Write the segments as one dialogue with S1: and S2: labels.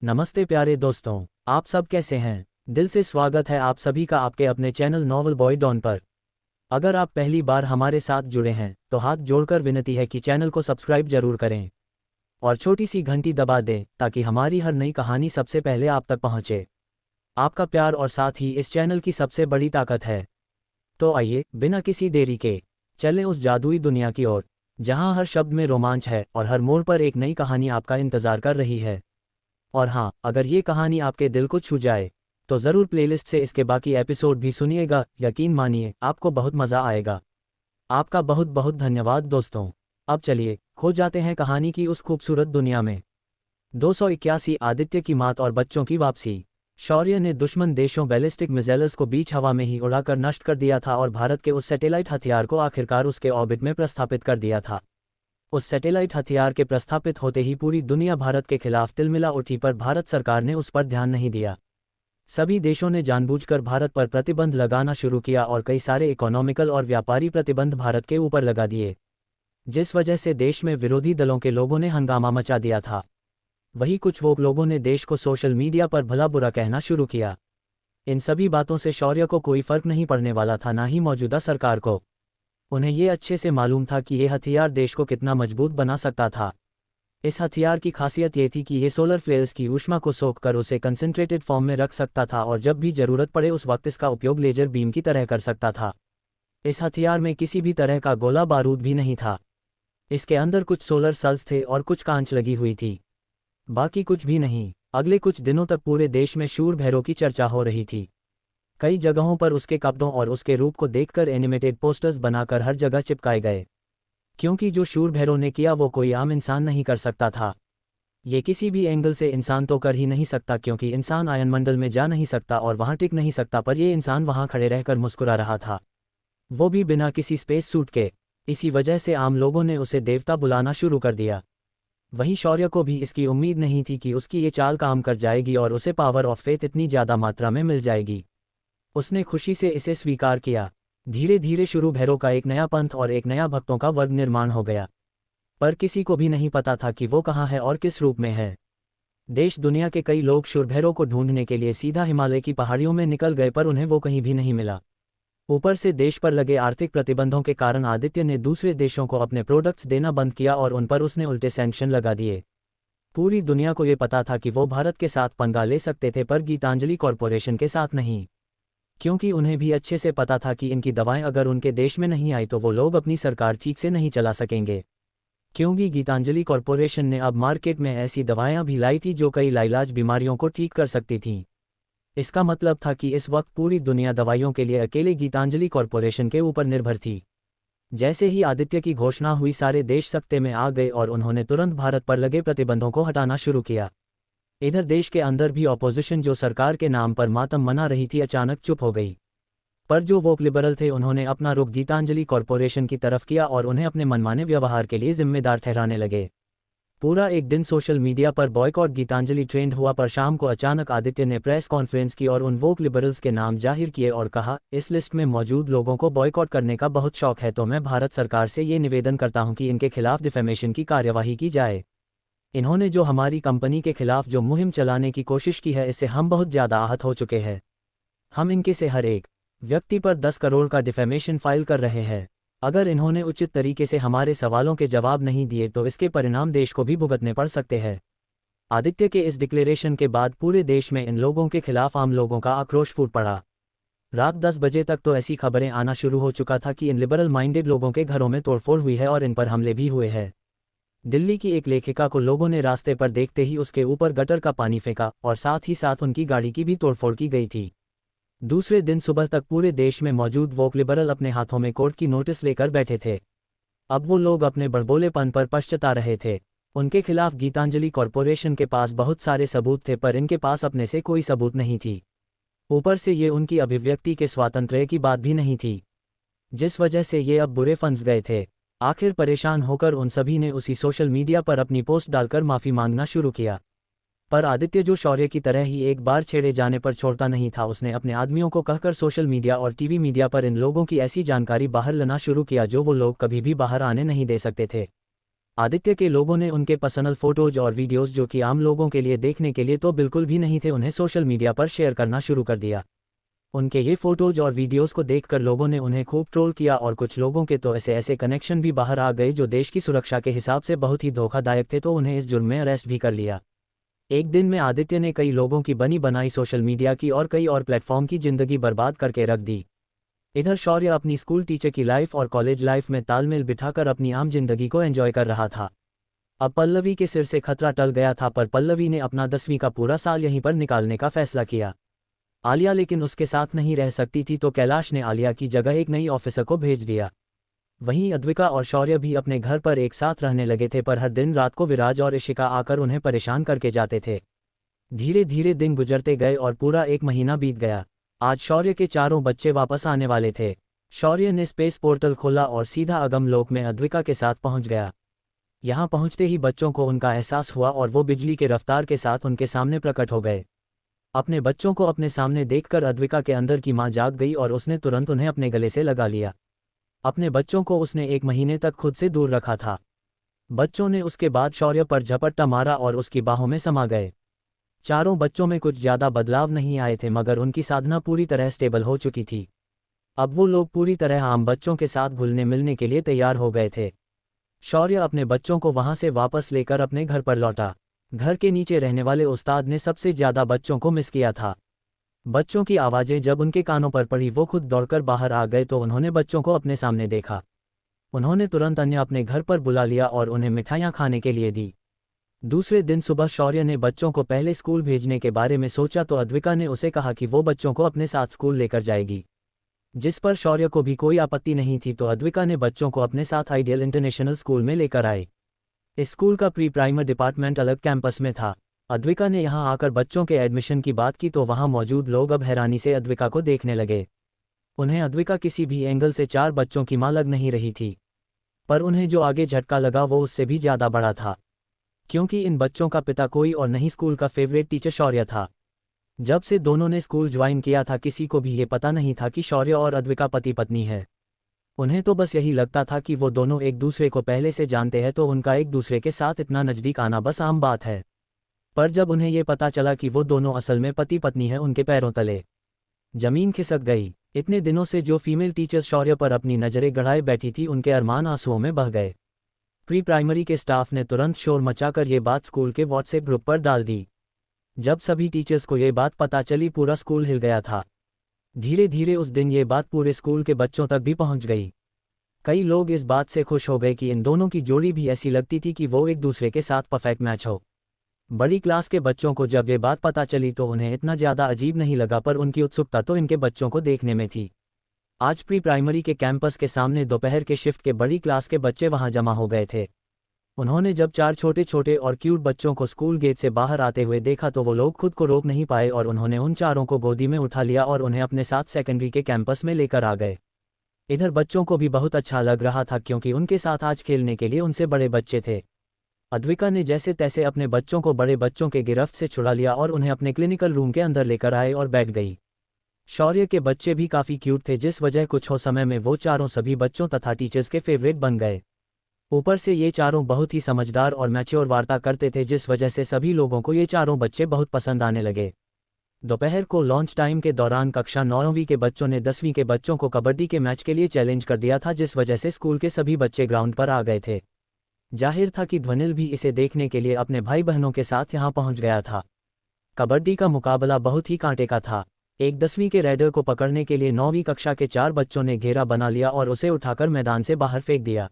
S1: नमस्ते प्यारे दोस्तों, आप सब कैसे हैं। दिल से स्वागत है आप सभी का आपके अपने चैनल नॉवल बॉय डॉन पर। अगर आप पहली बार हमारे साथ जुड़े हैं तो हाथ जोड़कर विनती है कि चैनल को सब्सक्राइब जरूर करें और छोटी सी घंटी दबा दें ताकि हमारी हर नई कहानी सबसे पहले आप तक पहुंचे। आपका प्यार और साथ ही इस चैनल की सबसे बड़ी ताकत है। तो आइए बिना किसी देरी के चलें उस जादुई दुनिया की ओर जहां हर शब्द में रोमांच है और हर मोड़ पर एक नई कहानी आपका इंतजार कर रही है। और हाँ, अगर ये कहानी आपके दिल को छू जाए तो ज़रूर प्लेलिस्ट से इसके बाकी एपिसोड भी सुनिएगा। यकीन मानिए आपको बहुत मज़ा आएगा। आपका बहुत बहुत धन्यवाद दोस्तों। अब चलिए खो जाते हैं कहानी की उस खूबसूरत दुनिया में। 281 आदित्य की मात और बच्चों की वापसी। शौर्य ने दुश्मन देशों बैलिस्टिक मिसाइल्स को बीच हवा में ही उड़ाकर नष्ट कर दिया था और भारत के उस सैटेलाइट हथियार को आखिरकार उसके ऑर्बिट में प्रस्थापित कर दिया था। उस सैटेलाइट हथियार के प्रस्थापित होते ही पूरी दुनिया भारत के खिलाफ तिलमिला उठी, पर भारत सरकार ने उस पर ध्यान नहीं दिया। सभी देशों ने जानबूझकर भारत पर प्रतिबंध लगाना शुरू किया और कई सारे इकोनॉमिकल और व्यापारी प्रतिबंध भारत के ऊपर लगा दिए, जिस वजह से देश में विरोधी दलों के लोगों ने हंगामा मचा दिया था। वही कुछ वो लोगों ने देश को सोशल मीडिया पर भला बुरा कहना शुरू किया। इन सभी बातों से शौर्य को कोई फर्क नहीं पड़ने वाला था, ना ही मौजूदा सरकार को। उन्हें ये अच्छे से मालूम था कि ये हथियार देश को कितना मजबूत बना सकता था। इस हथियार की खासियत ये थी कि ये सोलर फ्लेयर्स की ऊष्मा को सोखकर उसे कंसंट्रेटेड फॉर्म में रख सकता था और जब भी ज़रूरत पड़े उस वक्त इसका उपयोग लेजर बीम की तरह कर सकता था। इस हथियार में किसी भी तरह का गोला बारूद भी नहीं था। इसके अंदर कुछ सोलर सेल्स थे और कुछ कांच लगी हुई थी, बाकी कुछ भी नहीं। अगले कुछ दिनों तक पूरे देश में शूर भैरव की चर्चा हो रही थी। कई जगहों पर उसके कपड़ों और उसके रूप को देखकर एनिमेटेड पोस्टर्स बनाकर हर जगह चिपकाए गए, क्योंकि जो शूर भैरव ने किया वो कोई आम इंसान नहीं कर सकता था। ये किसी भी एंगल से इंसान तो कर ही नहीं सकता, क्योंकि इंसान आयनमंडल में जा नहीं सकता और वहां टिक नहीं सकता, पर ये इंसान वहां खड़े रहकर मुस्कुरा रहा था, वो भी बिना किसी स्पेस सूट के। इसी वजह से आम लोगों ने उसे देवता बुलाना शुरू कर दिया। वहीं शौर्य को भी इसकी उम्मीद नहीं थी कि उसकी ये चाल काम कर जाएगी और उसे पावर ऑफ फेथ इतनी ज़्यादा मात्रा में मिल जाएगी। उसने खुशी से इसे स्वीकार किया। धीरे धीरे शूर भैरव का एक नया पंथ और एक नया भक्तों का वर्ग निर्माण हो गया, पर किसी को भी नहीं पता था कि वो कहाँ है और किस रूप में है। देश दुनिया के कई लोग शूर भैरव को ढूंढने के लिए सीधा हिमालय की पहाड़ियों में निकल गए, पर उन्हें वो कहीं भी नहीं मिला। ऊपर से देश पर लगे आर्थिक प्रतिबंधों के कारण आदित्य ने दूसरे देशों को अपने प्रोडक्ट्स देना बंद किया और उन पर उसने उल्टे सैंक्शन लगा दिए। पूरी दुनिया को ये पता था कि वो भारत के साथ पंगा ले सकते थे, पर गीतांजलि कॉरपोरेशन के साथ नहीं, क्योंकि उन्हें भी अच्छे से पता था कि इनकी दवाएं अगर उनके देश में नहीं आई तो वो लोग अपनी सरकार ठीक से नहीं चला सकेंगे। क्योंकि गीतांजलि कॉरपोरेशन ने अब मार्केट में ऐसी दवाएं भी लाई थी जो कई लाइलाज बीमारियों को ठीक कर सकती थीं। इसका मतलब था कि इस वक्त पूरी दुनिया दवाइयों के लिए अकेले गीतांजलि कॉरपोरेशन के ऊपर निर्भर थी। जैसे ही आदित्य की घोषणा हुई, सारे देश सख्ते में आ गए और उन्होंने तुरंत भारत पर लगे प्रतिबंधों को हटाना शुरू किया। इधर देश के अंदर भी ऑपोजिशन जो सरकार के नाम पर मातम मना रही थी अचानक चुप हो गई, पर जो वोक लिबरल थे उन्होंने अपना रुख गीतांजलि कॉरपोरेशन की तरफ किया और उन्हें अपने मनमाने व्यवहार के लिए जिम्मेदार ठहराने लगे। पूरा एक दिन सोशल मीडिया पर बॉयकॉट गीतांजलि ट्रेंड हुआ, पर शाम को अचानक आदित्य ने प्रेस कॉन्फ्रेंस की और उन वोक लिबरल्स के नाम जाहिर किए और कहा, इस लिस्ट में मौजूद लोगों को बॉयकॉट करने का बहुत शौक है, तो मैं भारत सरकार से ये निवेदन करता हूं कि इनके खिलाफ डिफेमेशन की कार्यवाही की जाए। इन्होंने जो हमारी कंपनी के खिलाफ जो मुहिम चलाने की कोशिश की है, इससे हम बहुत ज़्यादा आहत हो चुके हैं। हम इनके से हर एक व्यक्ति पर 10 करोड़ का डिफेमेशन फाइल कर रहे हैं। अगर इन्होंने उचित तरीके से हमारे सवालों के जवाब नहीं दिए तो इसके परिणाम देश को भी भुगतने पड़ सकते हैं। आदित्य के इस डिक्लेरेशन के बाद पूरे देश में इन लोगों के खिलाफ आम लोगों का आक्रोश फूट पड़ा। रात 10 बजे तक तो ऐसी खबरें आना शुरू हो चुका था कि इन लिबरल माइंडेड लोगों के घरों में तोड़फोड़ हुई है और इन पर हमले भी हुए हैं। दिल्ली की एक लेखिका को लोगों ने रास्ते पर देखते ही उसके ऊपर गटर का पानी फेंका और साथ ही साथ उनकी गाड़ी की भी तोड़फोड़ की गई थी। दूसरे दिन सुबह तक पूरे देश में मौजूद वोक लिबरल अपने हाथों में कोर्ट की नोटिस लेकर बैठे थे। अब वो लोग अपने बड़बोलेपन पर पछता रहे थे। उनके खिलाफ गीतांजलि कॉरपोरेशन के पास बहुत सारे सबूत थे, पर इनके पास अपने से कोई सबूत नहीं थी। ऊपर से ये उनकी अभिव्यक्ति के स्वातंत्र्य की बात भी नहीं थी, जिस वजह से ये अब बुरे फंस गए थे। आखिर परेशान होकर उन सभी ने उसी सोशल मीडिया पर अपनी पोस्ट डालकर माफ़ी मांगना शुरू किया। पर आदित्य, जो शौर्य की तरह ही एक बार छेड़े जाने पर छोड़ता नहीं था, उसने अपने आदमियों को कहकर सोशल मीडिया और टीवी मीडिया पर इन लोगों की ऐसी जानकारी बाहर लाना शुरू किया जो वो लोग कभी भी बाहर आने नहीं दे सकते थे। आदित्य के लोगों ने उनके पर्सनल फोटोज और वीडियोस जो कि आम लोगों के लिए देखने के लिए तो बिल्कुल भी नहीं थे, उन्हें सोशल मीडिया पर शेयर करना शुरू कर दिया। उनके ये फोटोज और वीडियोस को देखकर लोगों ने उन्हें खूब ट्रोल किया और कुछ लोगों के तो ऐसे ऐसे कनेक्शन भी बाहर आ गए जो देश की सुरक्षा के हिसाब से बहुत ही धोखादायक थे, तो उन्हें इस जुर्म में अरेस्ट भी कर लिया। एक दिन में आदित्य ने कई लोगों की बनी बनाई सोशल मीडिया की और कई और प्लेटफॉर्म की जिंदगी बर्बाद करके रख दी। इधर शौर्य अपनी स्कूल टीचर की लाइफ और कॉलेज लाइफ में तालमेल बिठाकर अपनी आम जिंदगी को एंजॉय कर रहा था। अब पल्लवी के सिर से खतरा टल गया था, पर पल्लवी ने अपना 10वीं का पूरा साल यहीं पर निकालने का फैसला किया। आलिया लेकिन उसके साथ नहीं रह सकती थी, तो कैलाश ने आलिया की जगह एक नई ऑफिसर को भेज दिया। वहीं अद्विका और शौर्य भी अपने घर पर एक साथ रहने लगे थे, पर हर दिन रात को विराज और इशिका आकर उन्हें परेशान करके जाते थे। धीरे धीरे दिन गुजरते गए और पूरा एक महीना बीत गया। आज शौर्य के चारों बच्चे वापस आने वाले थे। शौर्य ने स्पेस पोर्टल खोला और सीधा अगम लोक में अद्विका के साथ पहुंच गया। यहां पहुंचते ही बच्चों को उनका एहसास हुआ और वो बिजली के रफ्तार के साथ उनके सामने प्रकट हो गए। अपने बच्चों को अपने सामने देखकर अद्विका के अंदर की मां जाग गई और उसने तुरंत उन्हें अपने गले से लगा लिया। अपने बच्चों को उसने एक महीने तक खुद से दूर रखा था। बच्चों ने उसके बाद शौर्य पर झपट्टा मारा और उसकी बाहों में समा गए। चारों बच्चों में कुछ ज्यादा बदलाव नहीं आए थे, मगर उनकी साधना पूरी तरह स्टेबल हो चुकी थी। अब वो लोग पूरी तरह आम बच्चों के साथ घुलने मिलने के लिए तैयार हो गए थे। शौर्य अपने बच्चों को वहां से वापस लेकर अपने घर पर लौटा। घर के नीचे रहने वाले उस्ताद ने सबसे ज्यादा बच्चों को मिस किया था। बच्चों की आवाजें जब उनके कानों पर पड़ी, वो खुद दौड़कर बाहर आ गए, तो उन्होंने बच्चों को अपने सामने देखा। उन्होंने तुरंत अन्य अपने घर पर बुला लिया और उन्हें मिठाइयाँ खाने के लिए दी। दूसरे दिन सुबह शौर्य ने बच्चों को पहले स्कूल भेजने के बारे में सोचा, तो अद्विका ने उसे कहा कि वो बच्चों को अपने साथ स्कूल लेकर जाएगी, जिस पर शौर्य को भी कोई आपत्ति नहीं थी। तो अद्विका ने बच्चों को अपने साथ आइडियल इंटरनेशनल स्कूल में लेकर आए। इस स्कूल का प्री प्राइमरी डिपार्टमेंट अलग कैंपस में था। अद्विका ने यहां आकर बच्चों के एडमिशन की बात की, तो वहां मौजूद लोग अब हैरानी से अद्विका को देखने लगे। उन्हें अद्विका किसी भी एंगल से 4 बच्चों की मां लग नहीं रही थी, पर उन्हें जो आगे झटका लगा वो उससे भी ज्यादा बड़ा था, क्योंकि इन बच्चों का पिता कोई और नहीं, स्कूल का फेवरेट टीचर शौर्य था। जब से दोनों ने स्कूल ज्वाइन किया था, किसी को भी ये पता नहीं था कि शौर्य और अद्विका पति पत्नी है। उन्हें तो बस यही लगता था कि वो दोनों एक दूसरे को पहले से जानते हैं, तो उनका एक दूसरे के साथ इतना नज़दीक आना बस आम बात है। पर जब उन्हें ये पता चला कि वो दोनों असल में पति पत्नी हैं, उनके पैरों तले जमीन खिसक गई। इतने दिनों से जो फीमेल टीचर्स शौर्य पर अपनी नज़रें गड़ाए बैठी थी, उनके अरमान आंसुओं में बह गए। प्री प्राइमरी के स्टाफ ने तुरंत शोर मचाकर ये बात स्कूल के व्हाट्सएप ग्रुप पर डाल दी। जब सभी टीचर्स को ये बात पता चली, पूरा स्कूल हिल गया था। धीरे धीरे उस दिन ये बात पूरे स्कूल के बच्चों तक भी पहुंच गई। कई लोग इस बात से खुश हो गए कि इन दोनों की जोड़ी भी ऐसी लगती थी कि वो एक दूसरे के साथ परफेक्ट मैच हो। बड़ी क्लास के बच्चों को जब ये बात पता चली, तो उन्हें इतना ज़्यादा अजीब नहीं लगा, पर उनकी उत्सुकता तो इनके बच्चों को देखने में थी। आज प्री प्राइमरी के कैंपस के सामने दोपहर के शिफ्ट के बड़ी क्लास के बच्चे वहां जमा हो गए थे। उन्होंने जब 4 छोटे छोटे और क्यूट बच्चों को स्कूल गेट से बाहर आते हुए देखा, तो वो लोग खुद को रोक नहीं पाए और उन्होंने उन चारों को गोदी में उठा लिया और उन्हें अपने साथ सेकेंडरी के कैंपस में लेकर आ गए। इधर बच्चों को भी बहुत अच्छा लग रहा था, क्योंकि उनके साथ आज खेलने के लिए उनसे बड़े बच्चे थे। अद्विका ने जैसे तैसे अपने बच्चों को बड़े बच्चों के गिरफ्त से छुड़ा लिया और उन्हें अपने क्लिनिकल रूम के अंदर लेकर आए और बैठ गई। शौर्य के बच्चे भी काफ़ी क्यूट थे, जिस वजह कुछ हो समय में वो चारों सभी बच्चों तथा टीचर्स के फेवरेट बन गए। ऊपर से ये चारों बहुत ही समझदार और मैच्योर वार्ता करते थे, जिस वजह से सभी लोगों को ये चारों बच्चे बहुत पसंद आने लगे। दोपहर को लॉन्च टाइम के दौरान कक्षा 9वीं के बच्चों ने 10वीं के बच्चों को कबड्डी के मैच के लिए चैलेंज कर दिया था, जिस वजह से स्कूल के सभी बच्चे ग्राउंड पर आ गए थे। जाहिर था कि ध्वनिल भी इसे देखने के लिए अपने भाई बहनों के साथ यहां पहुंच गया था। कबड्डी का मुकाबला बहुत ही कांटे का था। एक 10वीं के रेडर को पकड़ने के लिए 9वीं कक्षा के 4 बच्चों ने घेरा बना लिया और उसे उठाकर मैदान से बाहर फेंक दिया,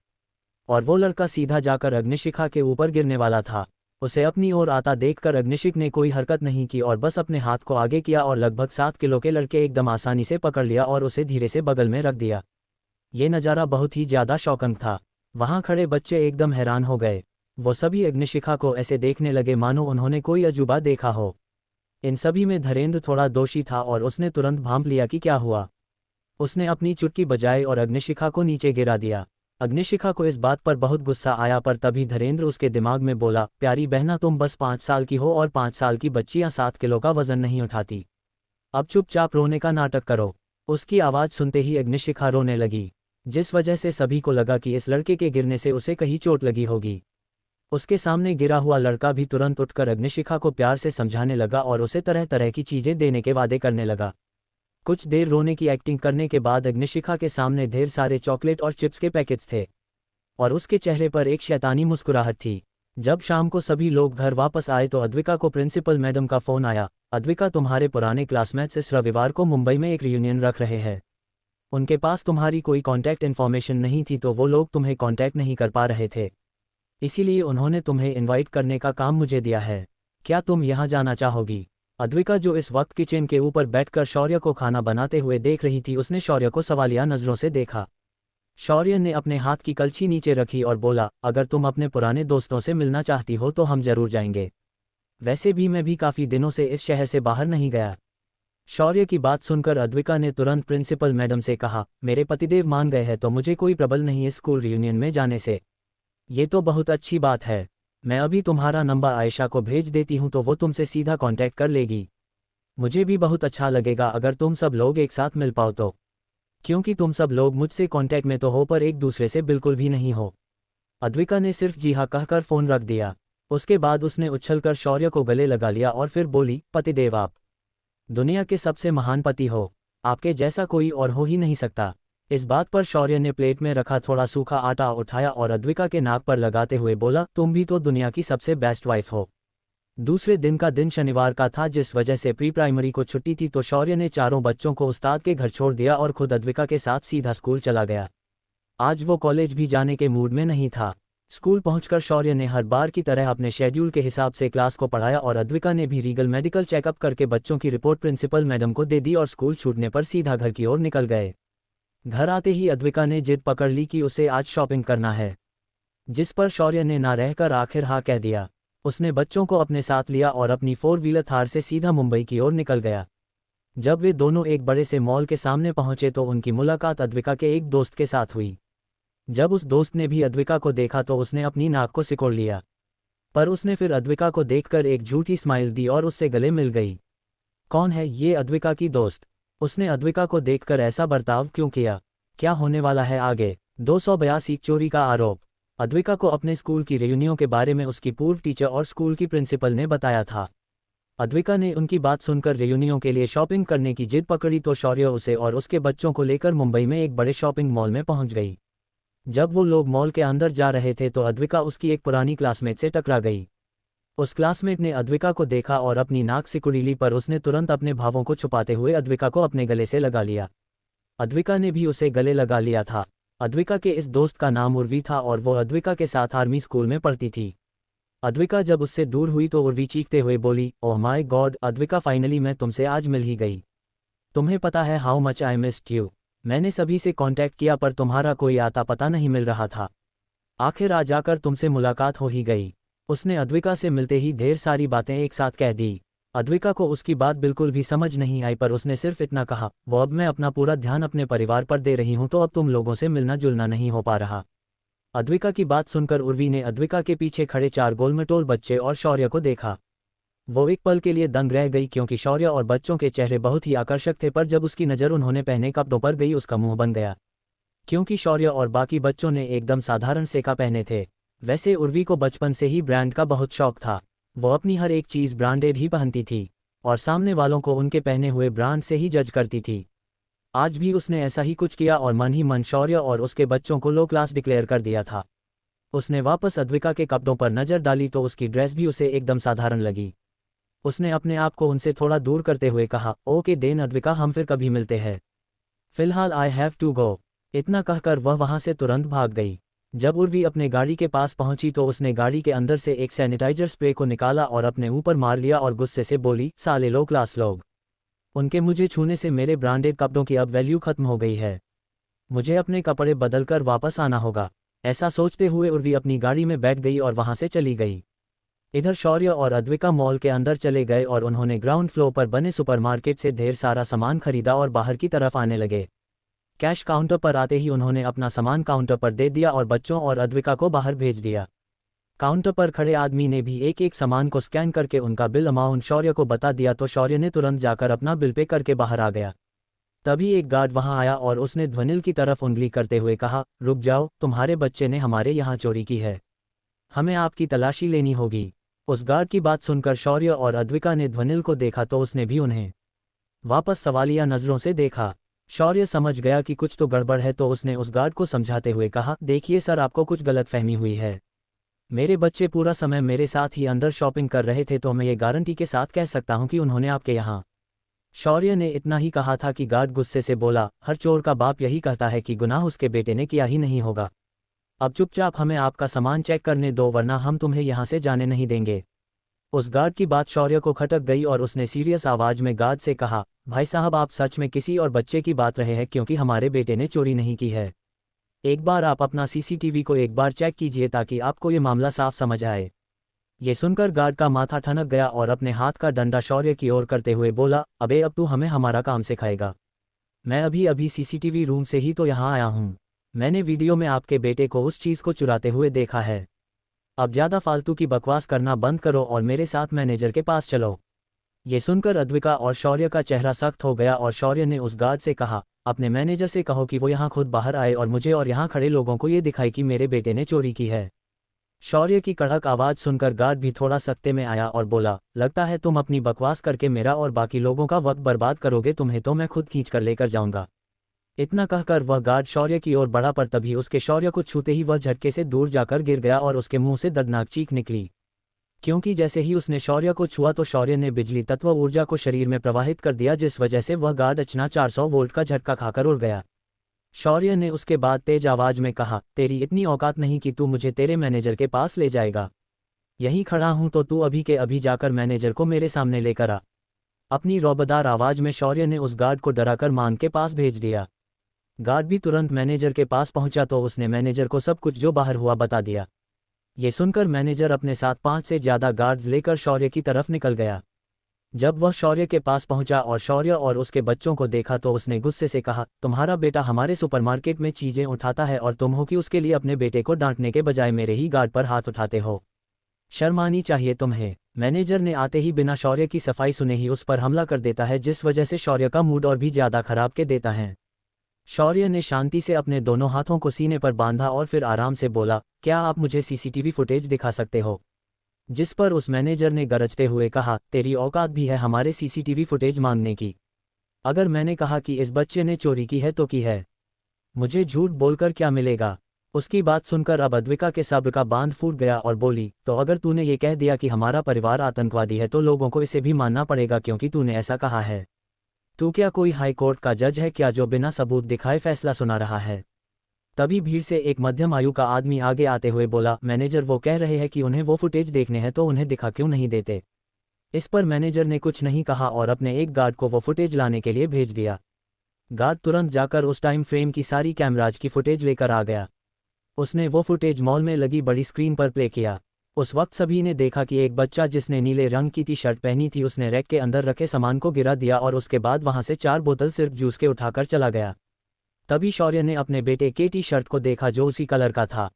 S1: और वो लड़का सीधा जाकर अग्निशिखा के ऊपर गिरने वाला था। उसे अपनी ओर आता देखकर अग्निशिख ने कोई हरकत नहीं की और बस अपने हाथ को आगे किया और लगभग 7 किलो के लड़के एकदम आसानी से पकड़ लिया और उसे धीरे से बगल में रख दिया। ये नज़ारा बहुत ही ज़्यादा शॉकिंग था। वहाँ खड़े बच्चे एकदम हैरान हो गए। वो सभी अग्निशिखा को ऐसे देखने लगे मानो उन्होंने कोई अजूबा देखा हो। इन सभी में धीरेन्द्र थोड़ा दोषी था और उसने तुरंत भांप लिया कि क्या हुआ। उसने अपनी चुटकी बजाई और अग्निशिखा को नीचे गिरा दिया। अग्निशिखा को इस बात पर बहुत गुस्सा आया, पर तभी धीरेन्द्र उसके दिमाग में बोला, प्यारी बहना, तुम बस 5 साल की हो और 5 साल की बच्चियां 7 किलो का वजन नहीं उठाती। अब चुपचाप रोने का नाटक करो। उसकी आवाज़ सुनते ही अग्निशिखा रोने लगी, जिस वजह से सभी को लगा कि इस लड़के के गिरने से उसे कहीं चोट लगी होगी। उसके सामने गिरा हुआ लड़का भी तुरंत उठकर अग्निशिखा को प्यार से समझाने लगा और उसे तरह तरह की चीजें देने के वादे करने लगा। कुछ देर रोने की एक्टिंग करने के बाद अग्निशिखा के सामने ढेर सारे चॉकलेट और चिप्स के पैकेट्स थे और उसके चेहरे पर एक शैतानी मुस्कुराहट थी। जब शाम को सभी लोग घर वापस आए तो अद्विका को प्रिंसिपल मैडम का फ़ोन आया। अद्विका, तुम्हारे पुराने क्लासमेट्स इस रविवार को मुंबई में एक रियूनियन रख रहे हैं। उनके पास तुम्हारी कोई कॉन्टैक्ट इन्फॉर्मेशन नहीं थी तो वो लोग तुम्हें कॉन्टैक्ट नहीं कर पा रहे थे, इसीलिए उन्होंने तुम्हें इनवाइट करने का काम मुझे दिया है। क्या तुम यहाँ जाना चाहोगी? अद्विका, जो इस वक्त किचन के ऊपर बैठकर शौर्य को खाना बनाते हुए देख रही थी, उसने शौर्य को सवालिया नज़रों से देखा। शौर्य ने अपने हाथ की कलछी नीचे रखी और बोला, अगर तुम अपने पुराने दोस्तों से मिलना चाहती हो तो हम जरूर जाएंगे। वैसे भी मैं भी काफ़ी दिनों से इस शहर से बाहर नहीं गया। शौर्य की बात सुनकर अद्विका ने तुरंत प्रिंसिपल मैडम से कहा, मेरे पतिदेव मान गए हैं तो मुझे कोई प्रबल नहीं है स्कूल रियूनियन में जाने से। ये तो बहुत अच्छी बात है। मैं अभी तुम्हारा नंबर आयशा को भेज देती हूँ तो वो तुमसे सीधा कांटेक्ट कर लेगी। मुझे भी बहुत अच्छा लगेगा अगर तुम सब लोग एक साथ मिल पाओ तो, क्योंकि तुम सब लोग मुझसे कांटेक्ट में तो हो पर एक दूसरे से बिल्कुल भी नहीं हो। अद्विका ने सिर्फ जी हाँ कहकर फ़ोन रख दिया। उसके बाद उसने उछलकर शौर्य को गले लगा लिया और फिर बोली, पतिदेव, आप दुनिया के सबसे महान पति हो। आपके जैसा कोई और हो ही नहीं सकता। इस बात पर शौर्य ने प्लेट में रखा थोड़ा सूखा आटा उठाया और अद्विका के नाक पर लगाते हुए बोला, तुम भी तो दुनिया की सबसे बेस्ट वाइफ हो। दूसरे दिन का दिन शनिवार का था, जिस वजह से प्री प्राइमरी को छुट्टी थी, तो शौर्य ने चारों बच्चों को उस्ताद के घर छोड़ दिया और खुद अद्विका के साथ सीधा स्कूल चला गया। आज वो कॉलेज भी जाने के मूड में नहीं था। स्कूल पहुंचकर शौर्य ने हर बार की तरह अपने शेड्यूल के हिसाब से क्लास को पढ़ाया और अद्विका ने भी रीगल मेडिकल चेकअप करके बच्चों की रिपोर्ट प्रिंसिपल मैडम को दे दी और स्कूल छूटने पर सीधा घर की ओर निकल गए। घर आते ही अद्विका ने जिद पकड़ ली कि उसे आज शॉपिंग करना है, जिस पर शौर्य ने ना रहकर आखिर हाँ कह दिया। उसने बच्चों को अपने साथ लिया और अपनी 4 व्हीलर थार से सीधा मुंबई की ओर निकल गया। जब वे दोनों एक बड़े से मॉल के सामने पहुंचे तो उनकी मुलाकात अद्विका के एक दोस्त के साथ हुई। जब उस दोस्त ने भी अद्विका को देखा तो उसने अपनी नाक को सिकोड़ लिया, पर उसने फिर अद्विका को देखकर एक झूठी स्माइल दी और उससे गले मिल गई। कौन है ये अद्विका की दोस्त? उसने अद्विका को देखकर ऐसा बर्ताव क्यों किया? क्या होने वाला है आगे? 282 चोरी का आरोप। अद्विका को अपने स्कूल की रियूनियन के बारे में उसकी पूर्व टीचर और स्कूल की प्रिंसिपल ने बताया था। अद्विका ने उनकी बात सुनकर रियूनियन के लिए शॉपिंग करने की जिद पकड़ी तो शौर्य उसे और उसके बच्चों को लेकर मुंबई में एक बड़े शॉपिंग मॉल में पहुंच गई। जब वो लोग मॉल के अंदर जा रहे थे तो अद्विका उसकी एक पुरानी क्लासमेट से टकरा गई। उस क्लासमेट ने अद्विका को देखा और अपनी नाक सिकुड़ी ली, पर उसने तुरंत अपने भावों को छुपाते हुए अद्विका को अपने गले से लगा लिया। अद्विका ने भी उसे गले लगा लिया था। अद्विका के इस दोस्त का नाम उर्वी था और वो अद्विका के साथ आर्मी स्कूल में पढ़ती थी। अद्विका जब उससे दूर हुई तो उर्वी चीखते हुए बोली, oh my God Advika, finally मैं तुमसे आज मिल ही गई। तुम्हें पता है how much I missed you. मैंने सभी से कांटेक्ट किया पर तुम्हारा कोई आता पता नहीं मिल रहा था। आखिर आ जाकर तुमसे मुलाकात हो ही गई। उसने अद्विका से मिलते ही ढेर सारी बातें एक साथ कह दी। अद्विका को उसकी बात बिल्कुल भी समझ नहीं आई, पर उसने सिर्फ इतना कहा, वो अब मैं अपना पूरा ध्यान अपने परिवार पर दे रही हूं तो अब तुम लोगों से मिलना जुलना नहीं हो पा रहा। अद्विका की बात सुनकर उर्वी ने अद्विका के पीछे खड़े 4 गोलमटोल बच्चे और शौर्य को देखा। वो एक पल के लिए दंग रह गई, क्योंकि शौर्य और बच्चों के चेहरे बहुत ही आकर्षक थे, पर जब उसकी नज़र उन्होंने पहने कपड़ों पर गई उसका मुंह बन गया, क्योंकि शौर्य और बाकी बच्चों ने एकदम साधारण सेका पहने थे। वैसे उर्वी को बचपन से ही ब्रांड का बहुत शौक था। वो अपनी हर एक चीज़ ब्रांडेड ही पहनती थी और सामने वालों को उनके पहने हुए ब्रांड से ही जज करती थी। आज भी उसने ऐसा ही कुछ किया और मन ही मन शौर्य और उसके बच्चों को लो क्लास डिक्लेयर कर दिया था। उसने वापस अद्विका के कपड़ों पर नज़र डाली तो उसकी ड्रेस भी उसे एकदम साधारण लगी। उसने अपने आप को उनसे थोड़ा दूर करते हुए कहा, ओके देन अद्विका, हम फिर कभी मिलते हैं। फिलहाल आई हैव टू गो। इतना कहकर वह वहां से तुरंत भाग गई। जब उर्वी अपने गाड़ी के पास पहुंची तो उसने गाड़ी के अंदर से एक सैनिटाइजर स्प्रे को निकाला और अपने ऊपर मार लिया और गुस्से से बोली, साले लो क्लास लोग, उनके मुझे छूने से मेरे ब्रांडेड कपड़ों की अब वैल्यू खत्म हो गई है। मुझे अपने कपड़े बदलकर वापस आना होगा। ऐसा सोचते हुए उर्वी अपनी गाड़ी में बैठ गई और वहां से चली गई। इधर शौर्य और अद्विका मॉल के अंदर चले गए और उन्होंने ग्राउंड फ्लोर पर बने सुपरमार्केट से ढेर सारा सामान खरीदा और बाहर की तरफ आने लगे। कैश काउंटर पर आते ही उन्होंने अपना सामान काउंटर पर दे दिया और बच्चों और अद्विका को बाहर भेज दिया। काउंटर पर खड़े आदमी ने भी एक एक सामान को स्कैन करके उनका बिल अमाउंट शौर्य को बता दिया तो शौर्य ने तुरंत जाकर अपना बिल पे करके बाहर आ गया। तभी एक गार्ड वहां आया और उसने ध्वनिल की तरफ उंगली करते हुए कहा, रुक जाओ, तुम्हारे बच्चे ने हमारे यहाँ चोरी की है। हमें आपकी तलाशी लेनी होगी। उस गार्ड की बात सुनकर शौर्य और अद्विका ने ध्वनिल को देखा तो उसने भी उन्हें वापस सवालिया नज़रों से देखा। शौर्य समझ गया कि कुछ तो गड़बड़ है तो उसने उस गार्ड को समझाते हुए कहा, देखिए सर, आपको कुछ गलतफहमी हुई है। मेरे बच्चे पूरा समय मेरे साथ ही अंदर शॉपिंग कर रहे थे तो मैं ये गारंटी के साथ कह सकता हूं कि उन्होंने आपके यहाँ। शौर्य ने इतना ही कहा था कि गार्ड गुस्से से बोला, हर चोर का बाप यही कहता है कि गुनाह उसके बेटे ने किया ही नहीं होगा। अब चुपचाप हमें आपका सामान चेक करने दो वरना हम तुम्हें यहाँ से जाने नहीं देंगे। उस गार्ड की बात शौर्य को खटक गई और उसने सीरियस आवाज में गार्ड से कहा, भाई साहब, आप सच में किसी और बच्चे की बात रहे हैं क्योंकि हमारे बेटे ने चोरी नहीं की है। एक बार आप अपना सीसीटीवी को एक बार चेक कीजिए ताकि आपको ये मामला साफ समझ आए। ये सुनकर गार्ड का माथा ठनक गया और अपने हाथ का डंडा शौर्य की ओर करते हुए बोला, अबे अब तू हमें हमारा काम सिखाएगा। मैं अभी अभी सीसीटीवी रूम से ही तो यहाँ आया हूँ। मैंने वीडियो में आपके बेटे को उस चीज़ को चुराते हुए देखा है। अब ज़्यादा फालतू की बकवास करना बंद करो और मेरे साथ मैनेजर के पास चलो। ये सुनकर अद्विका और शौर्य का चेहरा सख्त हो गया और शौर्य ने उस गार्ड से कहा, अपने मैनेजर से कहो कि वो यहाँ खुद बाहर आए और मुझे और यहाँ खड़े लोगों को ये दिखाए कि मेरे बेटे ने चोरी की है। शौर्य की कड़क आवाज़ सुनकर गार्ड भी थोड़ा सख्ते में आया और बोला, लगता है तुम अपनी बकवास करके मेरा और बाकी लोगों का वक्त बर्बाद करोगे, तुम्हें तो मैं खुद खींच कर लेकर जाऊंगा। इतना कहकर वह गार्ड शौर्य की ओर बढ़ा पर तभी उसके शौर्य को छूते ही वह झटके से दूर जाकर गिर गया और उसके मुंह से दर्दनाक चीख निकली। क्योंकि जैसे ही उसने शौर्य को छुआ तो शौर्य ने बिजली तत्व ऊर्जा को शरीर में प्रवाहित कर दिया जिस वजह से वह गार्ड अचानक 400 वोल्ट का झटका खाकर उड़ गया। शौर्य ने उसके बाद तेज आवाज में कहा, तेरी इतनी औकात नहीं कि तू मुझे तेरे मैनेजर के पास ले जाएगा। यहीं खड़ा हूं तो तू अभी के अभी जाकर मैनेजर को मेरे सामने लेकर आ। अपनी रौबदार आवाज में शौर्य ने उस गार्ड को डराकर मान के पास भेज दिया। गार्ड भी तुरंत मैनेजर के पास पहुंचा तो उसने मैनेजर को सब कुछ जो बाहर हुआ बता दिया। ये सुनकर मैनेजर अपने साथ 5 से ज़्यादा गार्ड्स लेकर शौर्य की तरफ निकल गया। जब वह शौर्य के पास पहुंचा और शौर्य और उसके बच्चों को देखा तो उसने गुस्से से कहा, तुम्हारा बेटा हमारे सुपरमार्केट में चीज़ें उठाता है और तुम हो कि उसके लिए अपने बेटे को डांटने के बजाय मेरे ही गार्ड पर हाथ उठाते हो। शर्म आनी चाहिए तुम्हें। मैनेजर ने आते ही बिना शौर्य की सफाई सुने ही उस पर हमला कर देता है जिस वजह से शौर्य का मूड और भी ज़्यादा खराब के देता है। शौर्य ने शांति से अपने दोनों हाथों को सीने पर बांधा और फिर आराम से बोला, क्या आप मुझे सीसीटीवी फुटेज दिखा सकते हो? जिस पर उस मैनेजर ने गरजते हुए कहा, तेरी औकात भी है हमारे सीसीटीवी फुटेज मांगने की? अगर मैंने कहा कि इस बच्चे ने चोरी की है तो की है, मुझे झूठ बोलकर क्या मिलेगा? उसकी बात सुनकर अब अद्विका के सब्र का बांध फूट गया और बोली, तो अगर तूने ये कह दिया कि हमारा परिवार आतंकवादी है तो लोगों को इसे भी मानना पड़ेगा क्योंकि तूने ऐसा कहा है। तू क्या कोई हाई कोर्ट का जज है क्या जो बिना सबूत दिखाए फैसला सुना रहा है? तभी भीड़ से एक मध्यम आयु का आदमी आगे आते हुए बोला, मैनेजर वो कह रहे हैं कि उन्हें वो फुटेज देखने हैं तो उन्हें दिखा क्यों नहीं देते? इस पर मैनेजर ने कुछ नहीं कहा और अपने एक गार्ड को वो फुटेज लाने के लिए भेज दिया। गार्ड तुरंत जाकर उस टाइम फ्रेम की सारी कैमराज की फुटेज लेकर आ गया। उसने वो फुटेज मॉल में लगी बड़ी स्क्रीन पर प्ले किया। उस वक्त सभी ने देखा कि एक बच्चा जिसने नीले रंग की टी शर्ट पहनी थी उसने रैक के अंदर रखे सामान को गिरा दिया और उसके बाद वहां से 4 बोतल सिर्फ जूस के उठाकर चला गया। तभी शौर्य ने अपने बेटे के टी शर्ट को देखा जो उसी कलर का था।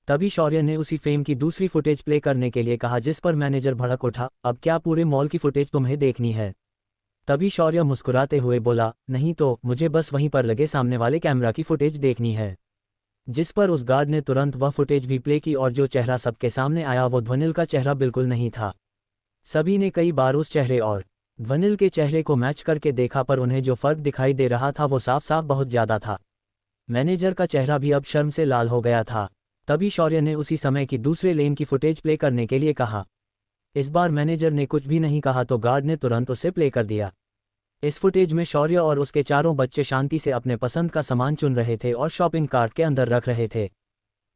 S1: तभी शौर्य ने उसी फेम की दूसरी फुटेज प्ले करने के लिए कहा जिस पर मैनेजर भड़क उठा, अब क्या पूरे मॉल की फुटेज तुम्हें देखनी है? तभी शौर्य मुस्कुराते हुए बोला, नहीं तो मुझे बस वहीं पर लगे सामने वाले कैमरा की फुटेज देखनी है। जिस पर उस गार्ड ने तुरंत वह फुटेज भी प्ले की और जो चेहरा सबके सामने आया वो ध्वनिल का चेहरा बिल्कुल नहीं था। सभी ने कई बार उस चेहरे और ध्वनिल के चेहरे को मैच करके देखा पर उन्हें जो फर्क दिखाई दे रहा था वो साफ साफ बहुत ज़्यादा था। मैनेजर का चेहरा भी अब शर्म से लाल हो गया था। तभी शौर्य ने उसी समय की दूसरे लेन की फुटेज प्ले करने के लिए कहा। इस बार मैनेजर ने कुछ भी नहीं कहा तो गार्ड ने तुरंत उसे प्ले कर दिया। इस फुटेज में शौर्य और उसके चारों बच्चे शांति से अपने पसंद का सामान चुन रहे थे और शॉपिंग कार्ट के अंदर रख रहे थे।